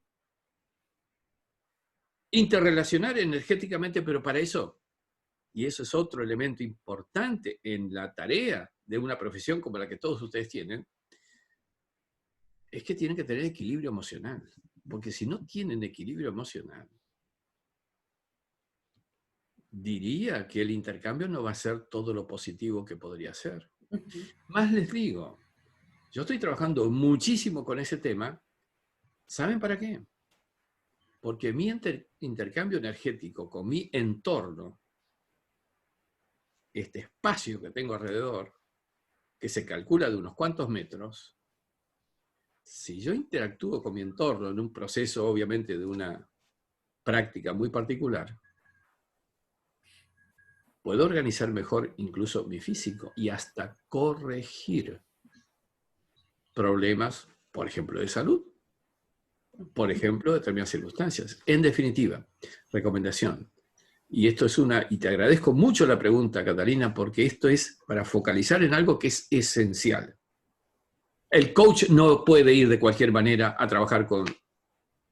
interrelacionar energéticamente, pero para eso, y eso es otro elemento importante en la tarea de una profesión como la que todos ustedes tienen, es que tienen que tener equilibrio emocional. Porque si no tienen equilibrio emocional, diría que el intercambio no va a ser todo lo positivo que podría ser. Más les digo, yo estoy trabajando muchísimo con ese tema. ¿Saben para qué? Porque mi intercambio energético con mi entorno, este espacio que tengo alrededor, que se calcula de unos cuantos metros, si yo interactúo con mi entorno en un proceso, obviamente, de una práctica muy particular, puedo organizar mejor incluso mi físico y hasta corregir problemas, por ejemplo, de salud, por ejemplo, de determinadas circunstancias. En definitiva, recomendación. Y esto es y te agradezco mucho la pregunta, Catalina, porque esto es para focalizar en algo que es esencial. El coach no puede ir de cualquier manera a trabajar con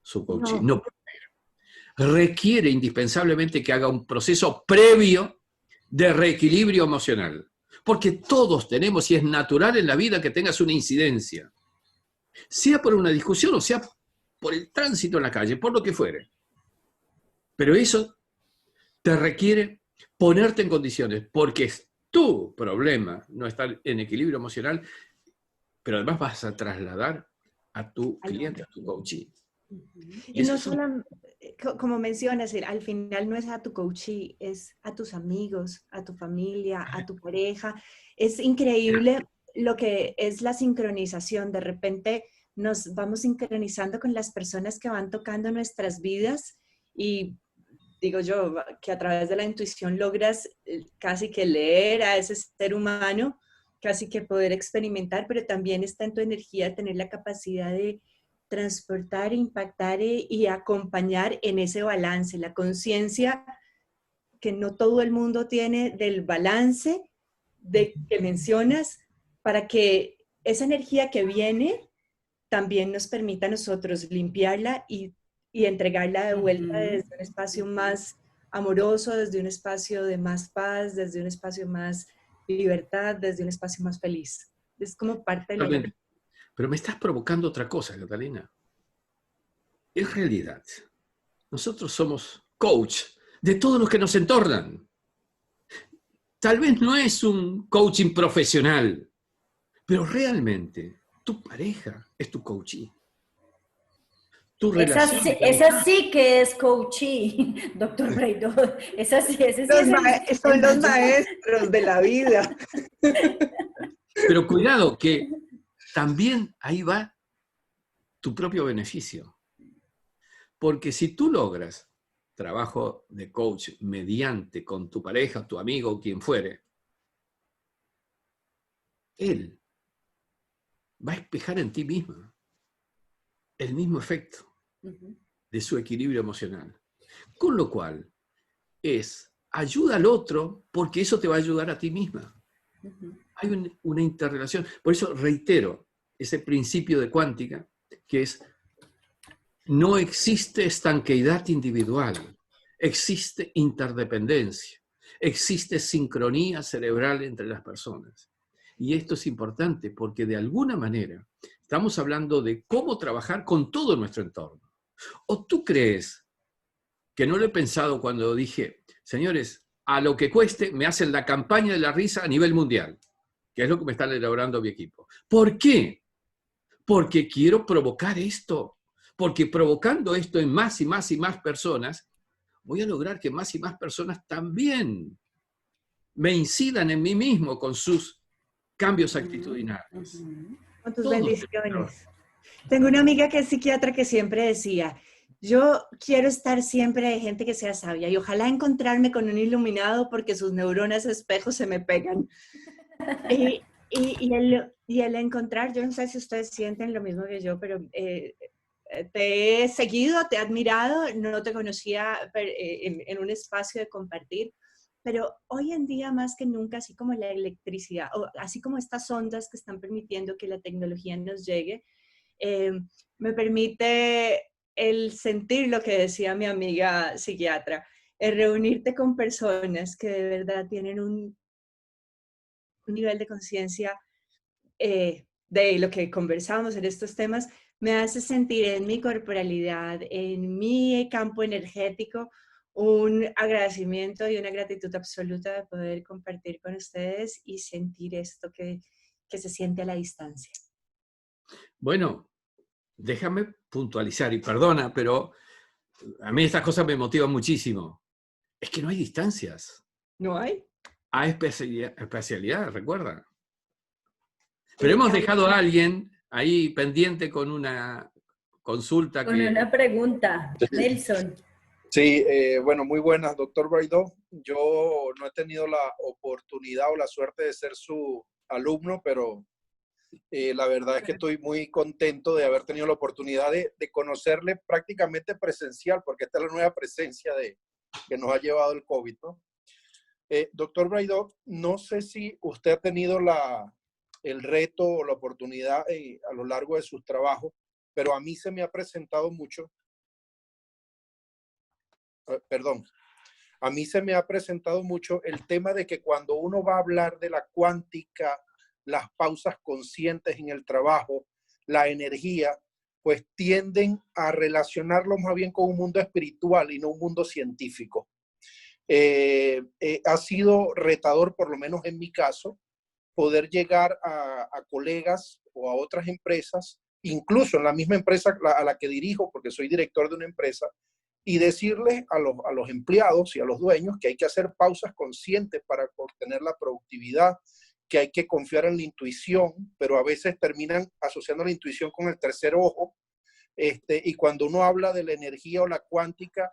su coachee. No puede ir. Requiere indispensablemente que haga un proceso previo de reequilibrio emocional. Porque todos tenemos, y es natural en la vida que tengas una incidencia. Sea por una discusión o sea por el tránsito en la calle, por lo que fuere. Pero eso te requiere ponerte en condiciones, porque es tu problema no estar en equilibrio emocional, pero además vas a trasladar a tu cliente, a tu coachee. Y no solo, como mencionas, al final no es a tu coachee, es a tus amigos, a tu familia, a tu pareja. Es increíble lo que es la sincronización. De repente nos vamos sincronizando con las personas que van tocando nuestras vidas y digo yo, que a través de la intuición logras casi que leer a ese ser humano, casi que poder experimentar, pero también está en tu energía tener la capacidad de transportar, impactar y acompañar en ese balance, la conciencia que no todo el mundo tiene del balance que mencionas, para que esa energía que viene también nos permita a nosotros limpiarla y entregarla de vuelta desde un espacio más amoroso, desde un espacio de más paz, desde un espacio más libertad, desde un espacio más feliz. Es como parte de la... Pero me estás provocando otra cosa, Catalina. En realidad, nosotros somos coach de todos los que nos entornan. Tal vez no es un coaching profesional, pero realmente tu pareja es tu coachee. Tu relación. Esa sí que es coachee, doctor Braidot. Esa sí, ese sí son los maestros de la vida. Pero cuidado, que también ahí va tu propio beneficio. Porque si tú logras trabajo de coach mediante con tu pareja, tu amigo o quien fuere, él va a espejar en ti misma el mismo efecto de su equilibrio emocional. Con lo cual, es ayuda al otro porque eso te va a ayudar a ti misma. Ujú. Hay una interrelación. Por eso reitero ese principio de cuántica, que es, no existe estanqueidad individual, existe interdependencia, existe sincronía cerebral entre las personas. Y esto es importante porque de alguna manera estamos hablando de cómo trabajar con todo nuestro entorno. ¿O tú crees que no lo he pensado cuando dije, señores, a lo que cueste me hacen la campaña de la risa a nivel mundial, que es lo que me están elaborando mi equipo? ¿Por qué? Porque quiero provocar esto, porque provocando esto en más y más y más personas, voy a lograr que más y más personas también me incidan en mí mismo con sus cambios actitudinales. Ujú. Con tus Todos tenemos que trabajar. bendiciones. Tengo una amiga que es psiquiatra que siempre decía, yo quiero estar siempre de gente que sea sabia y ojalá encontrarme con un iluminado porque sus neuronas espejos se me pegan. Y el encontrar, yo no sé si ustedes sienten lo mismo que yo, pero te he seguido, te he admirado, no te conocía en un espacio de compartir, pero hoy en día más que nunca, así como la electricidad, o así como estas ondas que están permitiendo que la tecnología nos llegue, eh, me permite el sentir lo que decía mi amiga psiquiatra, el reunirte con personas que de verdad tienen un nivel de conciencia de lo que conversamos en estos temas, me hace sentir en mi corporalidad, en mi campo energético, un agradecimiento y una gratitud absoluta de poder compartir con ustedes y sentir esto que se siente a la distancia. Bueno, déjame puntualizar, y perdona, pero a mí estas cosas me motivan muchísimo. Es que no hay distancias. ¿No hay? Hay espacialidad, recuerda. Pero hemos dejado a alguien ahí pendiente con una consulta Con que... una pregunta, Nelson. Sí, bueno, muy buenas, doctor Braidot. Yo no he tenido la oportunidad o la suerte de ser su alumno, pero la verdad es que estoy muy contento de haber tenido la oportunidad de conocerle prácticamente presencial, porque esta es la nueva presencia que nos ha llevado el COVID, ¿no? Doctor Braidot, no sé si usted ha tenido el reto o la oportunidad a lo largo de sus trabajos, pero a mí se me ha presentado mucho, perdón, a mí se me ha presentado mucho el tema de que cuando uno va a hablar de la cuántica, las pausas conscientes en el trabajo, la energía, pues tienden a relacionarlo más bien con un mundo espiritual y no un mundo científico. Ha sido retador, por lo menos en mi caso, poder llegar a colegas o a otras empresas, incluso en la misma empresa a la que dirijo, porque soy director de una empresa, y decirles a los empleados y a los dueños que hay que hacer pausas conscientes para obtener la productividad, que hay que confiar en la intuición, pero a veces terminan asociando la intuición con el tercer ojo. Y cuando uno habla de la energía o la cuántica,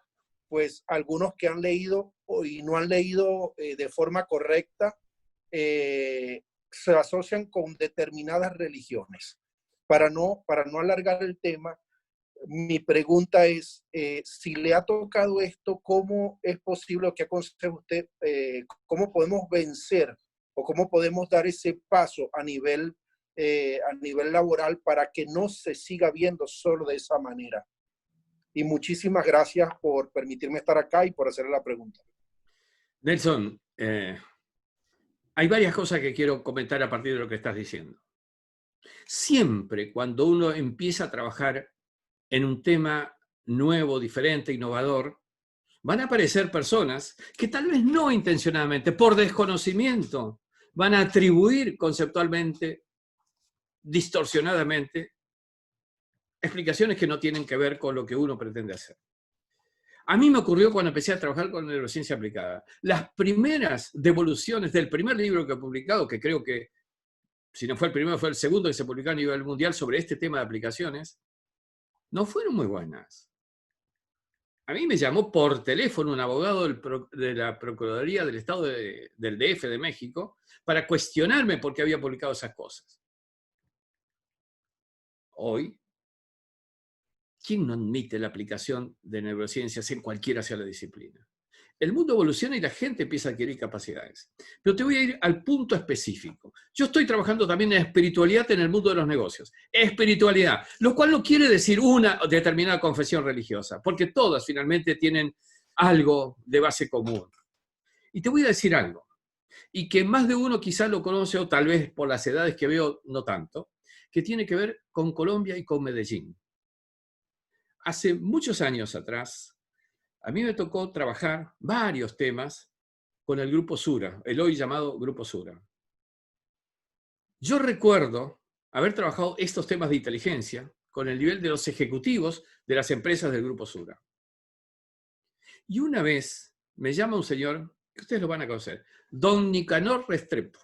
pues algunos que han leído y no han leído de forma correcta, se asocian con determinadas religiones. Para no alargar el tema, mi pregunta es, si le ha tocado esto, ¿cómo es posible o qué aconseja usted? ¿Cómo podemos vencer o cómo podemos dar ese paso a nivel laboral para que no se siga viendo solo de esa manera? Y muchísimas gracias por permitirme estar acá y por hacerle la pregunta. Nelson, hay varias cosas que quiero comentar a partir de lo que estás diciendo. Siempre cuando uno empieza a trabajar en un tema nuevo, diferente, innovador, van a aparecer personas que tal vez no intencionadamente, por desconocimiento, van a atribuir conceptualmente, distorsionadamente, explicaciones que no tienen que ver con lo que uno pretende hacer. A mí me ocurrió cuando empecé a trabajar con neurociencia aplicada. Las primeras devoluciones del primer libro que he publicado, que creo que, si no fue el primero, fue el segundo que se publicó a nivel mundial sobre este tema de aplicaciones, no fueron muy buenas. A mí me llamó por teléfono un abogado de la Procuraduría del Estado del DF de México para cuestionarme por qué había publicado esas cosas. Hoy, ¿quién no admite la aplicación de neurociencias en cualquiera sea la disciplina? el mundo evoluciona y la gente empieza a adquirir capacidades. Pero te voy a ir al punto específico. Yo estoy trabajando también en espiritualidad en el mundo de los negocios. Espiritualidad, lo cual no quiere decir una determinada confesión religiosa, porque todas finalmente tienen algo de base común. Y te voy a decir algo, y que más de uno quizás lo conoce, o tal vez por las edades que veo no tanto, que tiene que ver con Colombia y con Medellín. Hace muchos años atrás, a mí me tocó trabajar varios temas con el Grupo Sura, el hoy llamado Grupo Sura. Yo recuerdo haber trabajado estos temas de inteligencia con el nivel de los ejecutivos de las empresas del Grupo Sura. Y una vez me llama un señor, que ustedes lo van a conocer, don Nicanor Restrepo.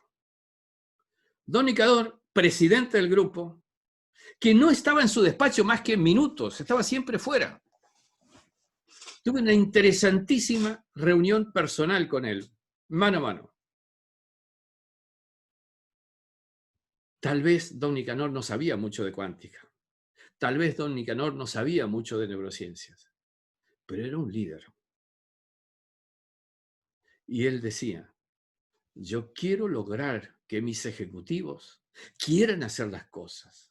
Don Nicanor, presidente del grupo, que no estaba en su despacho más que en minutos, estaba siempre fuera. Tuve una interesantísima reunión personal con él, mano a mano. Tal vez don Nicanor no sabía mucho de cuántica. Tal vez don Nicanor no sabía mucho de neurociencias. Pero era un líder. Y él decía, yo quiero lograr que mis ejecutivos quieran hacer las cosas.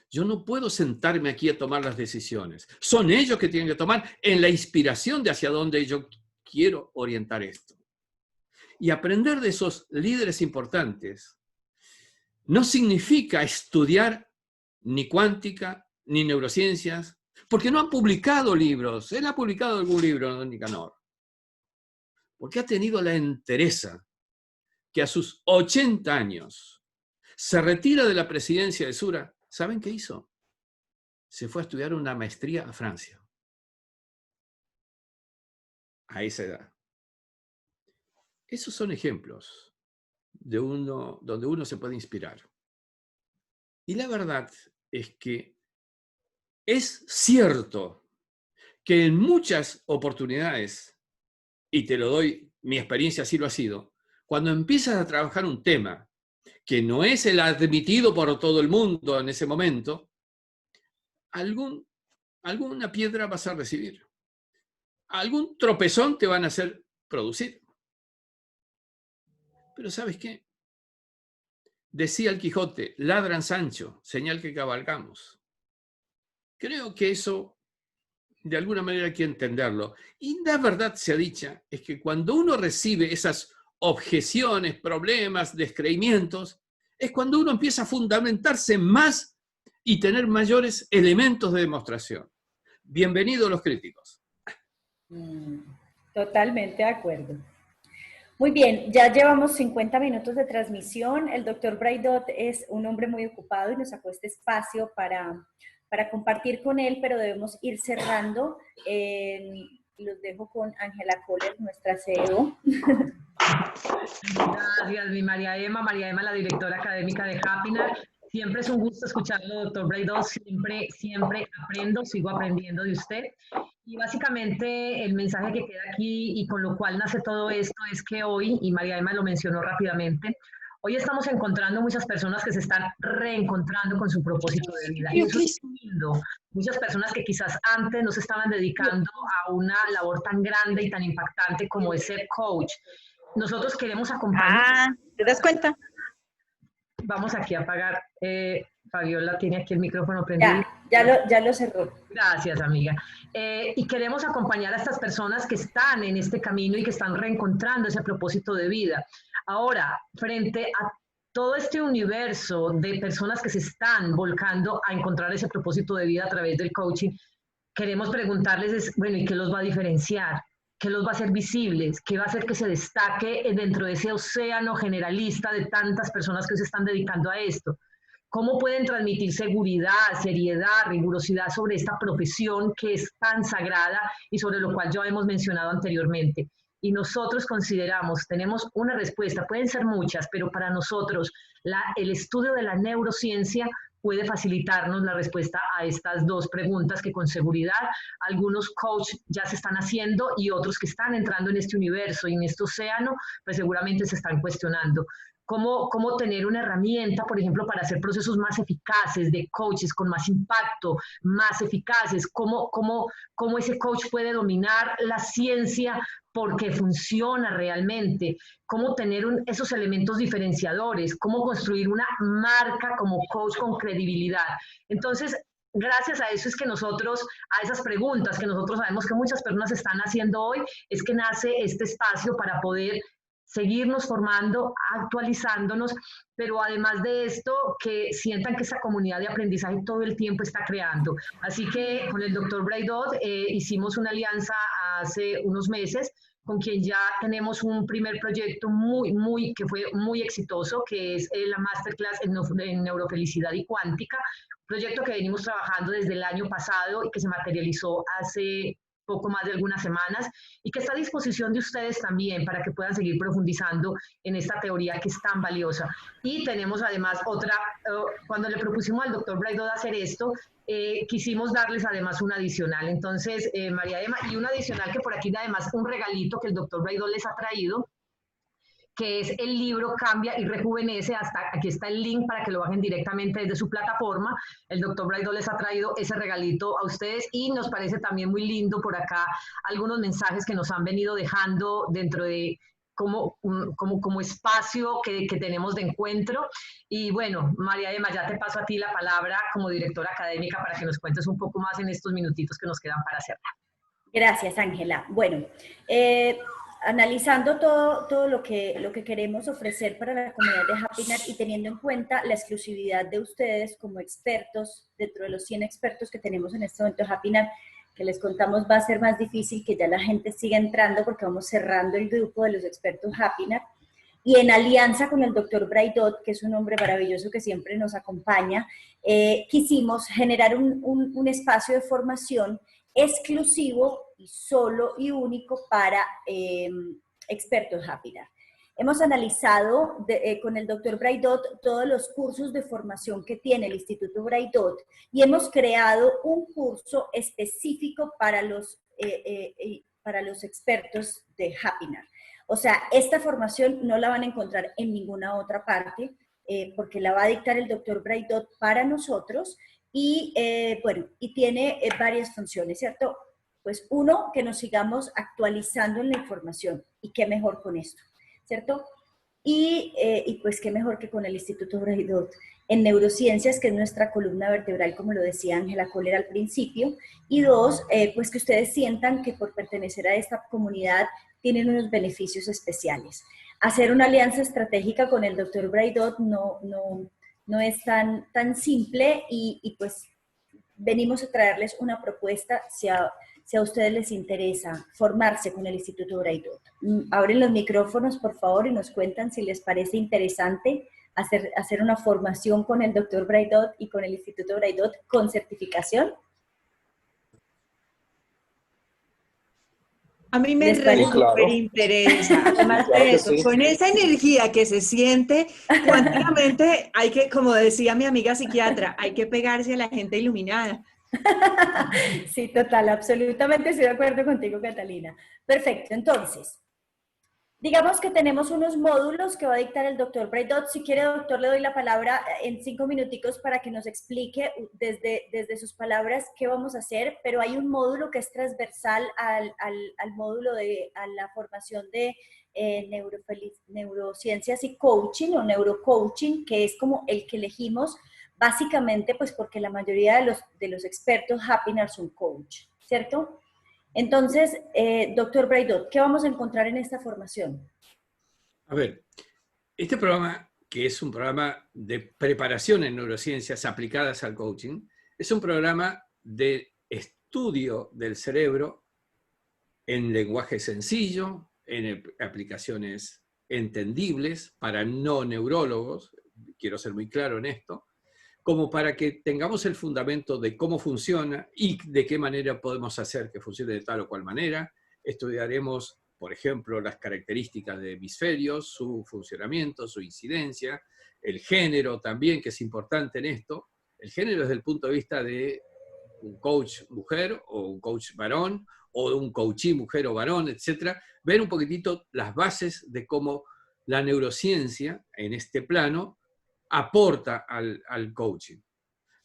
Yo no puedo sentarme aquí a tomar las decisiones. Son ellos que tienen que tomar en la inspiración de hacia dónde yo quiero orientar esto. Y aprender de esos líderes importantes no significa estudiar ni cuántica ni neurociencias, porque no han publicado libros. Él ha publicado algún libro, don Nicanor. Porque ha tenido la entereza que a sus 80 años se retira de la presidencia de Sura. ¿Saben qué hizo? Se fue a estudiar una maestría a Francia. A esa edad. Esos son ejemplos de donde uno se puede inspirar. Y la verdad es que es cierto que en muchas oportunidades, y te lo doy, mi experiencia así lo ha sido, cuando empiezas a trabajar un tema que no es el admitido por todo el mundo en ese momento, alguna piedra vas a recibir. Algún tropezón te van a hacer producir. Pero ¿sabes qué? Decía el Quijote, ladran Sancho, señal que cabalgamos. Creo que eso, de alguna manera, hay que entenderlo. Y la verdad sea dicha, es que cuando uno recibe esas objeciones, problemas, descreimientos, es cuando uno empieza a fundamentarse más y tener mayores elementos de demostración. Bienvenidos los críticos. Totalmente de acuerdo. Muy bien, ya llevamos 50 minutos de transmisión. El doctor Braidot es un hombre muy ocupado y nos sacó este espacio para compartir con él, pero debemos ir cerrando. Los dejo con Ángela Kohler, nuestra CEO. Gracias, mi María Emma, la directora académica de Happiness. Siempre es un gusto escucharlo, doctor Braidot. Siempre aprendo, sigo aprendiendo de usted. Y básicamente el mensaje que queda aquí y con lo cual nace todo esto es que hoy, y María Emma lo mencionó rápidamente, hoy estamos encontrando muchas personas que se están reencontrando con su propósito de vida. Y eso es lindo. Muchas personas que quizás antes no se estaban dedicando a una labor tan grande y tan impactante como es ser coach. Nosotros queremos acompañar. ¿Te das cuenta? Vamos aquí a apagar. Fabiola tiene aquí el micrófono prendido. Ya lo cerró. Gracias, amiga. Y queremos acompañar a estas personas que están en este camino y que están reencontrando ese propósito de vida. Ahora, frente a todo este universo de personas que se están volcando a encontrar ese propósito de vida a través del coaching, queremos preguntarles, bueno, ¿y qué los va a diferenciar? ¿Qué los va a hacer visibles? ¿Qué va a hacer que se destaque dentro de ese océano generalista de tantas personas que se están dedicando a esto? ¿Cómo pueden transmitir seguridad, seriedad, rigurosidad sobre esta profesión que es tan sagrada y sobre lo cual ya hemos mencionado anteriormente? Y nosotros consideramos, tenemos una respuesta, pueden ser muchas, pero para nosotros el estudio de la neurociencia puede facilitarnos la respuesta a estas dos preguntas que con seguridad algunos coaches ya se están haciendo y otros que están entrando en este universo y en este océano, pues seguramente se están cuestionando. cómo tener una herramienta, por ejemplo, para hacer procesos más eficaces de coaches con más impacto, más eficaces, cómo ese coach puede dominar la ciencia porque funciona realmente, cómo tener esos elementos diferenciadores, cómo construir una marca como coach con credibilidad. Entonces, gracias a eso es que nosotros, a esas preguntas que nosotros sabemos que muchas personas están haciendo hoy, es que nace este espacio para poder seguirnos formando, actualizándonos, pero además de esto, que sientan que esa comunidad de aprendizaje todo el tiempo está creando. Así que con el Dr. Braidot hicimos una alianza hace unos meses, con quien ya tenemos un primer proyecto que fue muy exitoso, que es la Masterclass en Neurofelicidad y Cuántica, proyecto que venimos trabajando desde el año pasado y que se materializó hace poco más de algunas semanas y que está a disposición de ustedes también para que puedan seguir profundizando en esta teoría que es tan valiosa. Y tenemos además otra, cuando le propusimos al doctor Braidot hacer esto, quisimos darles además un adicional. Entonces, María Emma, y un adicional que por aquí además un regalito que el doctor Braidot les ha traído, que es el libro Cambia y Rejuvenece. Hasta aquí está el link para que lo bajen directamente desde su plataforma. El doctor Braidot les ha traído ese regalito a ustedes y nos parece también muy lindo por acá algunos mensajes que nos han venido dejando dentro de como espacio que tenemos de encuentro. Y bueno, María Emma, ya te paso a ti la palabra como directora académica para que nos cuentes un poco más en estos minutitos que nos quedan para hacerla. Gracias, Ángela. Bueno, analizando todo lo que queremos ofrecer para la comunidad de HappyNet y teniendo en cuenta la exclusividad de ustedes como expertos, dentro de los 100 expertos que tenemos en este momento de HappyNet, que les contamos va a ser más difícil que ya la gente siga entrando porque vamos cerrando el grupo de los expertos HappyNet. Y en alianza con el doctor Braidot, que es un hombre maravilloso que siempre nos acompaña, quisimos generar un espacio de formación exclusivo y solo y único para expertos HappyNet. Hemos analizado con el doctor Braidot todos los cursos de formación que tiene el Instituto Braidot y hemos creado un curso específico para los expertos de HappyNet. O sea, esta formación no la van a encontrar en ninguna otra parte porque la va a dictar el doctor Braidot para nosotros y, bueno, y tiene varias funciones, ¿cierto? Pues uno, que nos sigamos actualizando en la información y qué mejor con esto, ¿cierto? Y pues qué mejor que con el Instituto Braidot en neurociencias, que es nuestra columna vertebral, como lo decía Ángela Kohler al principio. Y dos, pues que ustedes sientan que por pertenecer a esta comunidad tienen unos beneficios especiales. Hacer una alianza estratégica con el doctor Braidot no es tan simple y pues venimos a traerles una propuesta si a ustedes les interesa formarse con el Instituto Braidot. Abren los micrófonos, por favor, y nos cuentan si les parece interesante hacer una formación con el doctor Braidot y con el Instituto Braidot con certificación. A mí me súper interesa. Además de eso, con esa energía que se siente cuánticamente, hay que, como decía mi amiga psiquiatra, hay que pegarse a la gente iluminada. Sí, total, absolutamente estoy de acuerdo contigo, Catalina. Perfecto, entonces, digamos que tenemos unos módulos que va a dictar el doctor Braidot. Si quiere, doctor, le doy la palabra en 5 minuticos para que nos explique desde sus palabras qué vamos a hacer, pero hay un módulo que es transversal al módulo a la formación de neurociencias y coaching o neurocoaching, que es como el que elegimos básicamente pues porque la mayoría de los expertos HappyNet son coach, ¿cierto? Entonces, doctor Braidot, ¿qué vamos a encontrar en esta formación? A ver, este programa, que es un programa de preparación en neurociencias aplicadas al coaching, es un programa de estudio del cerebro en lenguaje sencillo, en aplicaciones entendibles para no neurólogos, quiero ser muy claro en esto, como para que tengamos el fundamento de cómo funciona y de qué manera podemos hacer que funcione de tal o cual manera. Estudiaremos, por ejemplo, las características de hemisferios, su funcionamiento, su incidencia, el género también, que es importante en esto. El género desde el punto de vista de un coach mujer o un coach varón, o un coachee mujer o varón, etc. Ver un poquitito las bases de cómo la neurociencia, en este plano, aporta al coaching.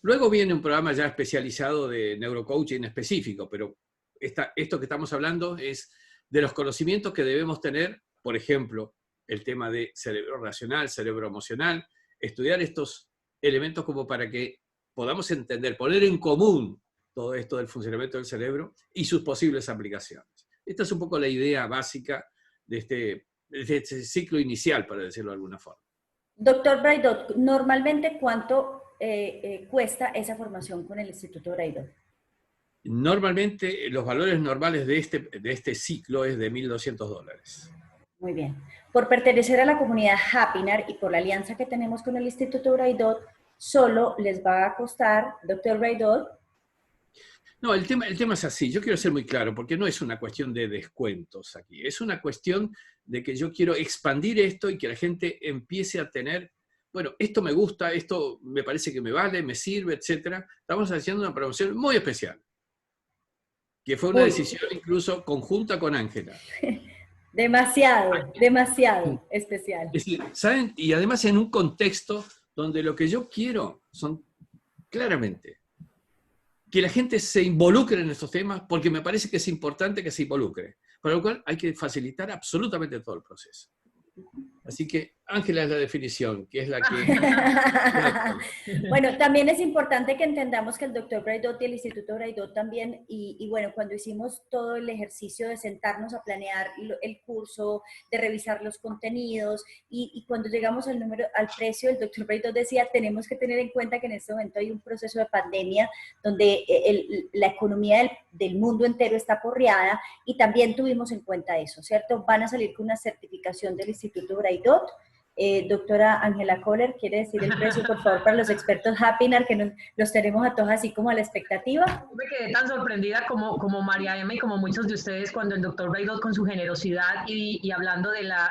Luego viene un programa ya especializado de neurocoaching específico, pero esto que estamos hablando es de los conocimientos que debemos tener, por ejemplo, el tema de cerebro racional, cerebro emocional, estudiar estos elementos como para que podamos entender, poner en común todo esto del funcionamiento del cerebro y sus posibles aplicaciones. Esta es un poco la idea básica de este ciclo inicial, para decirlo de alguna forma. Doctor Braidot, normalmente, ¿cuánto cuesta esa formación con el Instituto Braidot? Normalmente, los valores normales de este ciclo es de $1.200. Muy bien. Por pertenecer a la comunidad Happynar y por la alianza que tenemos con el Instituto Braidot, solo les va a costar, doctor Braidot. No, el tema es así. Yo quiero ser muy claro, porque no es una cuestión de descuentos aquí. Es una cuestión de que yo quiero expandir esto y que la gente empiece a tener, bueno, esto me gusta, esto me parece que me vale, me sirve, etc. Estamos haciendo una promoción muy especial, que fue una decisión incluso conjunta con Ángela. Demasiado especial. Es decir, ¿saben? Y además en un contexto donde lo que yo quiero son, claramente, que la gente se involucre en estos temas, porque me parece que es importante que se involucre. Para lo cual hay que facilitar absolutamente todo el proceso. Así que Ángela es la definición, que es la que... Bueno, también es importante que entendamos que el doctor Braidot y el Instituto Braidot también, y bueno, cuando hicimos todo el ejercicio de sentarnos a planear el curso, de revisar los contenidos, y cuando llegamos al precio, el doctor Braidot decía, tenemos que tener en cuenta que en este momento hay un proceso de pandemia donde la economía del mundo entero está porreada, y también tuvimos en cuenta eso, ¿cierto? Van a salir con una certificación del Instituto Braidot. Doctora Ángela Kohler, ¿quiere decir el precio, por favor, para los expertos Happynar, que los tenemos a todos así como a la expectativa? Me quedé tan sorprendida como María Emma y como muchos de ustedes cuando el doctor Braidot, con su generosidad y hablando de la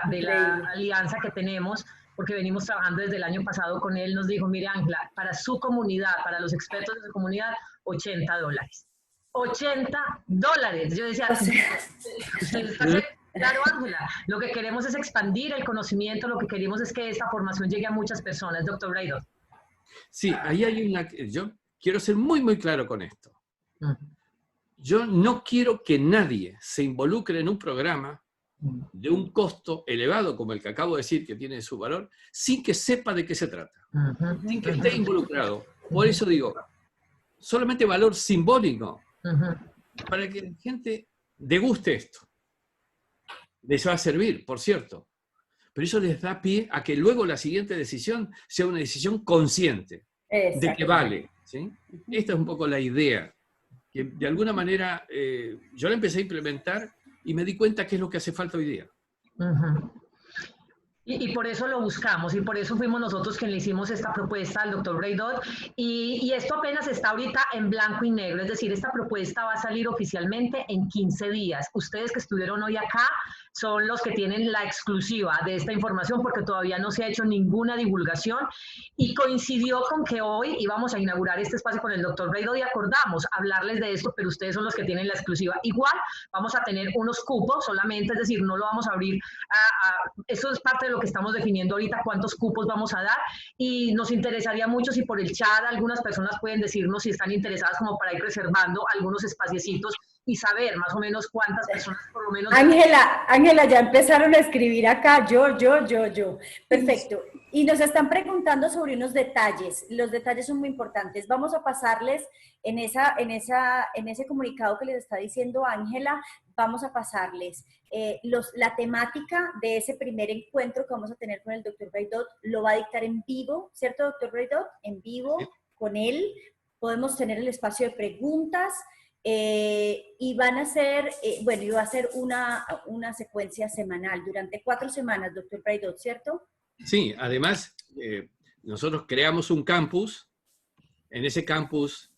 alianza que tenemos, porque venimos trabajando desde el año pasado con él, nos dijo, mire Ángela, para su comunidad, para los expertos de su comunidad, $80. $80. Yo decía, claro, Ángela, lo que queremos es expandir el conocimiento, lo que queremos es que esta formación llegue a muchas personas, doctor Braidot. Sí, ahí hay yo quiero ser muy, muy claro con esto. Yo no quiero que nadie se involucre en un programa de un costo elevado, como el que acabo de decir, que tiene su valor, sin que sepa de qué se trata, sin que esté involucrado. Por eso digo, solamente valor simbólico, para que la gente deguste esto. Les va a servir, por cierto. Pero eso les da pie a que luego la siguiente decisión sea una decisión consciente de que vale. ¿Sí? Esta es un poco la idea, que de alguna manera yo la empecé a implementar y me di cuenta que es lo que hace falta hoy día. Y por eso lo buscamos, y por eso fuimos nosotros quien le hicimos esta propuesta al doctor Braidot, y esto apenas está ahorita en blanco y negro, es decir, esta propuesta va a salir oficialmente en 15 días. Ustedes que estuvieron hoy acá son los que tienen la exclusiva de esta información, porque todavía no se ha hecho ninguna divulgación, y coincidió con que hoy íbamos a inaugurar este espacio con el doctor Braidot y acordamos hablarles de esto, pero ustedes son los que tienen la exclusiva. Igual vamos a tener unos cupos solamente, es decir, no lo vamos a abrir eso es parte de lo que estamos definiendo ahorita, cuántos cupos vamos a dar, y nos interesaría mucho si por el chat algunas personas pueden decirnos si están interesadas como para ir reservando algunos espaciecitos y saber más o menos cuántas personas por lo menos... Ángela, ya empezaron a escribir acá, yo. Perfecto. Y nos están preguntando sobre unos detalles. Los detalles son muy importantes. Vamos a pasarles en ese comunicado que les está diciendo Ángela, vamos a pasarles la temática de ese primer encuentro que vamos a tener con el doctor Braidot. Lo va a dictar en vivo, ¿cierto, doctor Braidot? En vivo, sí. Con él. Podemos tener el espacio de preguntas. Y van a ser, y va a ser una secuencia semanal durante 4 semanas, doctor Braidot, ¿cierto? Sí, además nosotros creamos un campus. En ese campus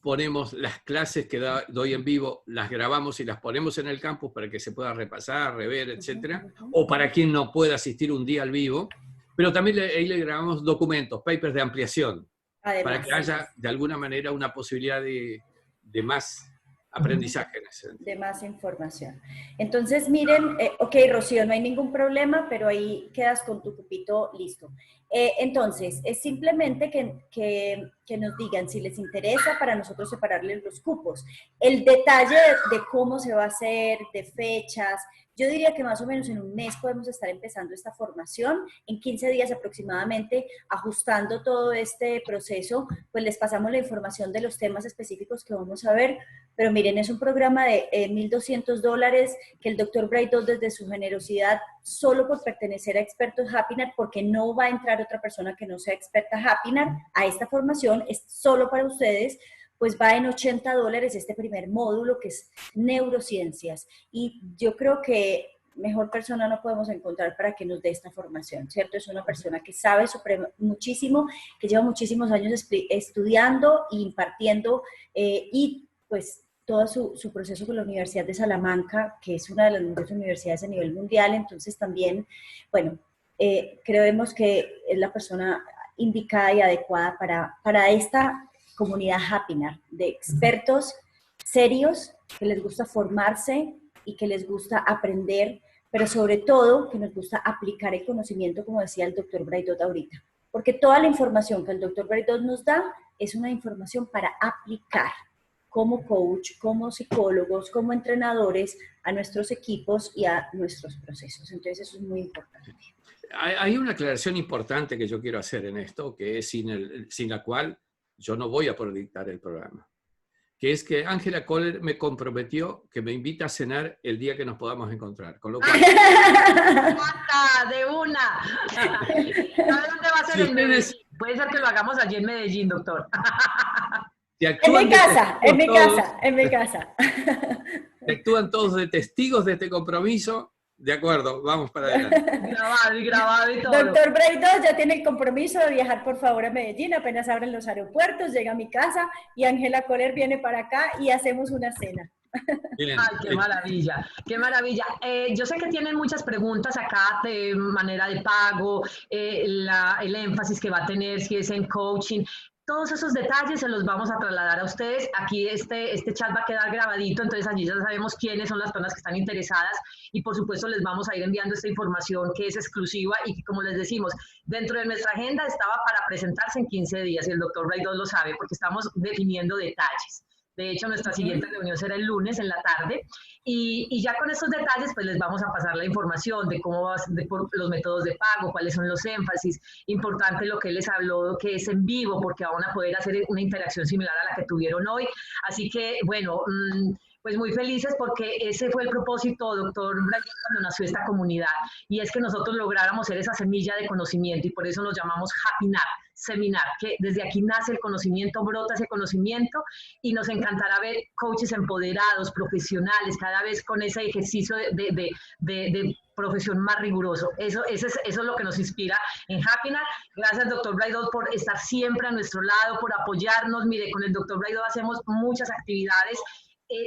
ponemos las clases que doy en vivo, las grabamos y las ponemos en el campus para que se pueda repasar, rever, etc. O para quien no pueda asistir un día al vivo, pero también ahí le grabamos documentos, papers de ampliación, además, para que haya de alguna manera una posibilidad de más aprendizaje en ese sentido. De más información. Entonces, miren, ok, Rocío, no hay ningún problema, pero ahí quedas con tu cupito listo. Entonces, es simplemente que nos digan si les interesa para nosotros separarles los cupos. El detalle de cómo se va a hacer, de fechas, yo diría que más o menos en un mes podemos estar empezando esta formación, en 15 días aproximadamente, ajustando todo este proceso, pues les pasamos la información de los temas específicos que vamos a ver, pero miren, es un programa de $1,200 que el Dr. Braidot desde su generosidad, solo por pertenecer a Expertos Happiness, porque no va a entrar otra persona que no sea experta Happiness a esta formación, es solo para ustedes, pues va en $80 este primer módulo que es neurociencias. Y yo creo que mejor persona no podemos encontrar para que nos dé esta formación, ¿cierto? Es una persona que sabe muchísimo, que lleva muchísimos años estudiando e impartiendo y pues todo su proceso con la Universidad de Salamanca, que es una de las mejores universidades a nivel mundial. Entonces también, bueno, creemos que es la persona indicada y adecuada para esta comunidad Happiness, de expertos serios, que les gusta formarse y que les gusta aprender, pero sobre todo que nos gusta aplicar el conocimiento, como decía el Dr. Braidot ahorita. Porque toda la información que el Dr. Braidot nos da es una información para aplicar como coach, como psicólogos, como entrenadores a nuestros equipos y a nuestros procesos. Entonces eso es muy importante. Hay una aclaración importante que yo quiero hacer en esto, que es sin la cual yo no voy a poder dictar el programa, que es que Ángela Kohler me comprometió que me invita a cenar el día que nos podamos encontrar, con lo cual... ¡De una! ¿Sabe dónde va a ser? En Medellín. Puede ser que lo hagamos allí en Medellín, doctor. En mi casa, en mi casa, en mi casa. Si actúan todos de testigos de este compromiso, de acuerdo, vamos para adelante. Grabado y todo. Doctor Braidot ya tiene el compromiso de viajar, por favor, a Medellín. Apenas abren los aeropuertos, llega a mi casa y Ángela Kohler viene para acá y hacemos una cena. Ay, qué maravilla, qué maravilla. Yo sé que tienen muchas preguntas acá de manera de pago, el énfasis que va a tener, si es en coaching. Todos esos detalles se los vamos a trasladar a ustedes. Aquí este chat va a quedar grabadito, entonces allí ya sabemos quiénes son las personas que están interesadas y por supuesto les vamos a ir enviando esta información que es exclusiva y que, como les decimos, dentro de nuestra agenda estaba para presentarse en 15 días y el doctor Braidot lo sabe porque estamos definiendo detalles. De hecho, nuestra siguiente reunión será el lunes en la tarde y ya con estos detalles pues les vamos a pasar la información de cómo por los métodos de pago, cuáles son los énfasis. Importante lo que les habló, que es en vivo, porque van a poder hacer una interacción similar a la que tuvieron hoy. Así que, bueno, pues muy felices porque ese fue el propósito, doctor Braidot, cuando nació esta comunidad. Y es que nosotros lográramos ser esa semilla de conocimiento y por eso nos llamamos Happiness Seminar, que desde aquí nace el conocimiento, brota ese conocimiento y nos encantará ver coaches empoderados, profesionales, cada vez con ese ejercicio de profesión más riguroso. Eso es lo que nos inspira en Happiness. Gracias, doctor Braidot, por estar siempre a nuestro lado, por apoyarnos. Mire, con el doctor Braidot hacemos muchas actividades.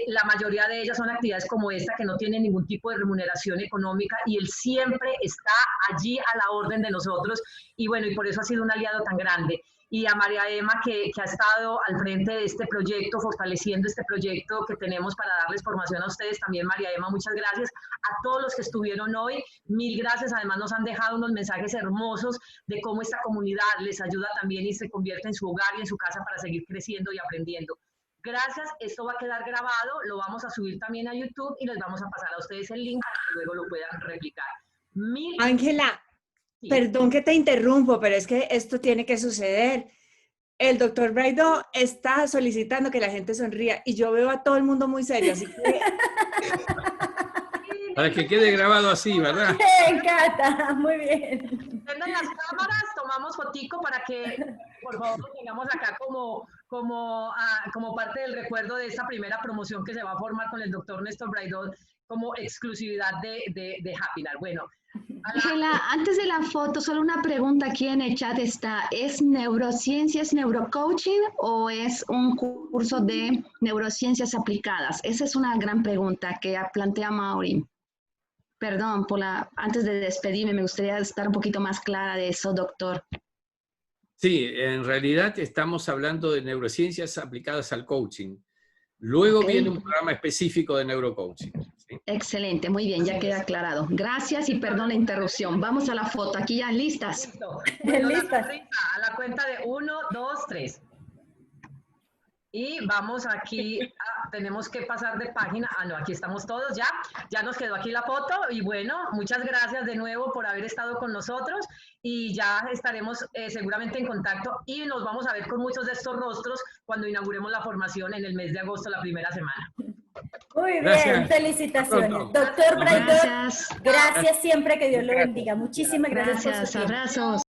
La mayoría de ellas son actividades como esta que no tienen ningún tipo de remuneración económica y él siempre está allí a la orden de nosotros y bueno, y por eso ha sido un aliado tan grande. Y a María Emma que ha estado al frente de este proyecto, fortaleciendo este proyecto que tenemos para darles formación a ustedes también. María Emma, muchas gracias. A todos los que estuvieron hoy, mil gracias. Además nos han dejado unos mensajes hermosos de cómo esta comunidad les ayuda también y se convierte en su hogar y en su casa para seguir creciendo y aprendiendo. Gracias, esto va a quedar grabado, lo vamos a subir también a YouTube y les vamos a pasar a ustedes el link para que luego lo puedan replicar. Ángela, sí. Perdón que te interrumpo, pero es que esto tiene que suceder. El doctor Braidot está solicitando que la gente sonría y yo veo a todo el mundo muy serio, así que... Para que quede grabado así, ¿verdad? Me encanta, muy bien. Prenden las cámaras, tomamos fotico para que, por favor, lo tengamos acá como parte del recuerdo de esta primera promoción que se va a formar con el doctor Néstor Braidot como exclusividad de Happiness. Bueno. Ángela, antes de la foto, solo una pregunta aquí en el chat está, ¿es neurociencias, neurocoaching o es un curso de neurociencias aplicadas? Esa es una gran pregunta que plantea Mauri. Perdón, antes de despedirme, me gustaría estar un poquito más clara de eso, doctor. Sí, en realidad estamos hablando de neurociencias aplicadas al coaching. Luego Ok. viene un programa específico de neurocoaching. ¿sí? Excelente, muy bien, ya queda aclarado. Gracias y perdón la interrupción. Vamos a la foto, aquí ya listas. Listo. Bueno, la Listas. sonrisa, a la cuenta de 1, 2, 3. Y vamos aquí, tenemos que pasar de página. Ah, no, aquí estamos todos ya. Ya nos quedó aquí la foto. Y bueno, muchas gracias de nuevo por haber estado con nosotros. Y ya estaremos seguramente en contacto. Y nos vamos a ver con muchos de estos rostros cuando inauguremos la formación en el mes de agosto, la primera semana. Muy bien, Gracias. felicitaciones. Pronto. Doctor Braidot, Gracias. gracias siempre, que Dios lo bendiga. Muchísimas gracias por su Gracias, tiempo. abrazos.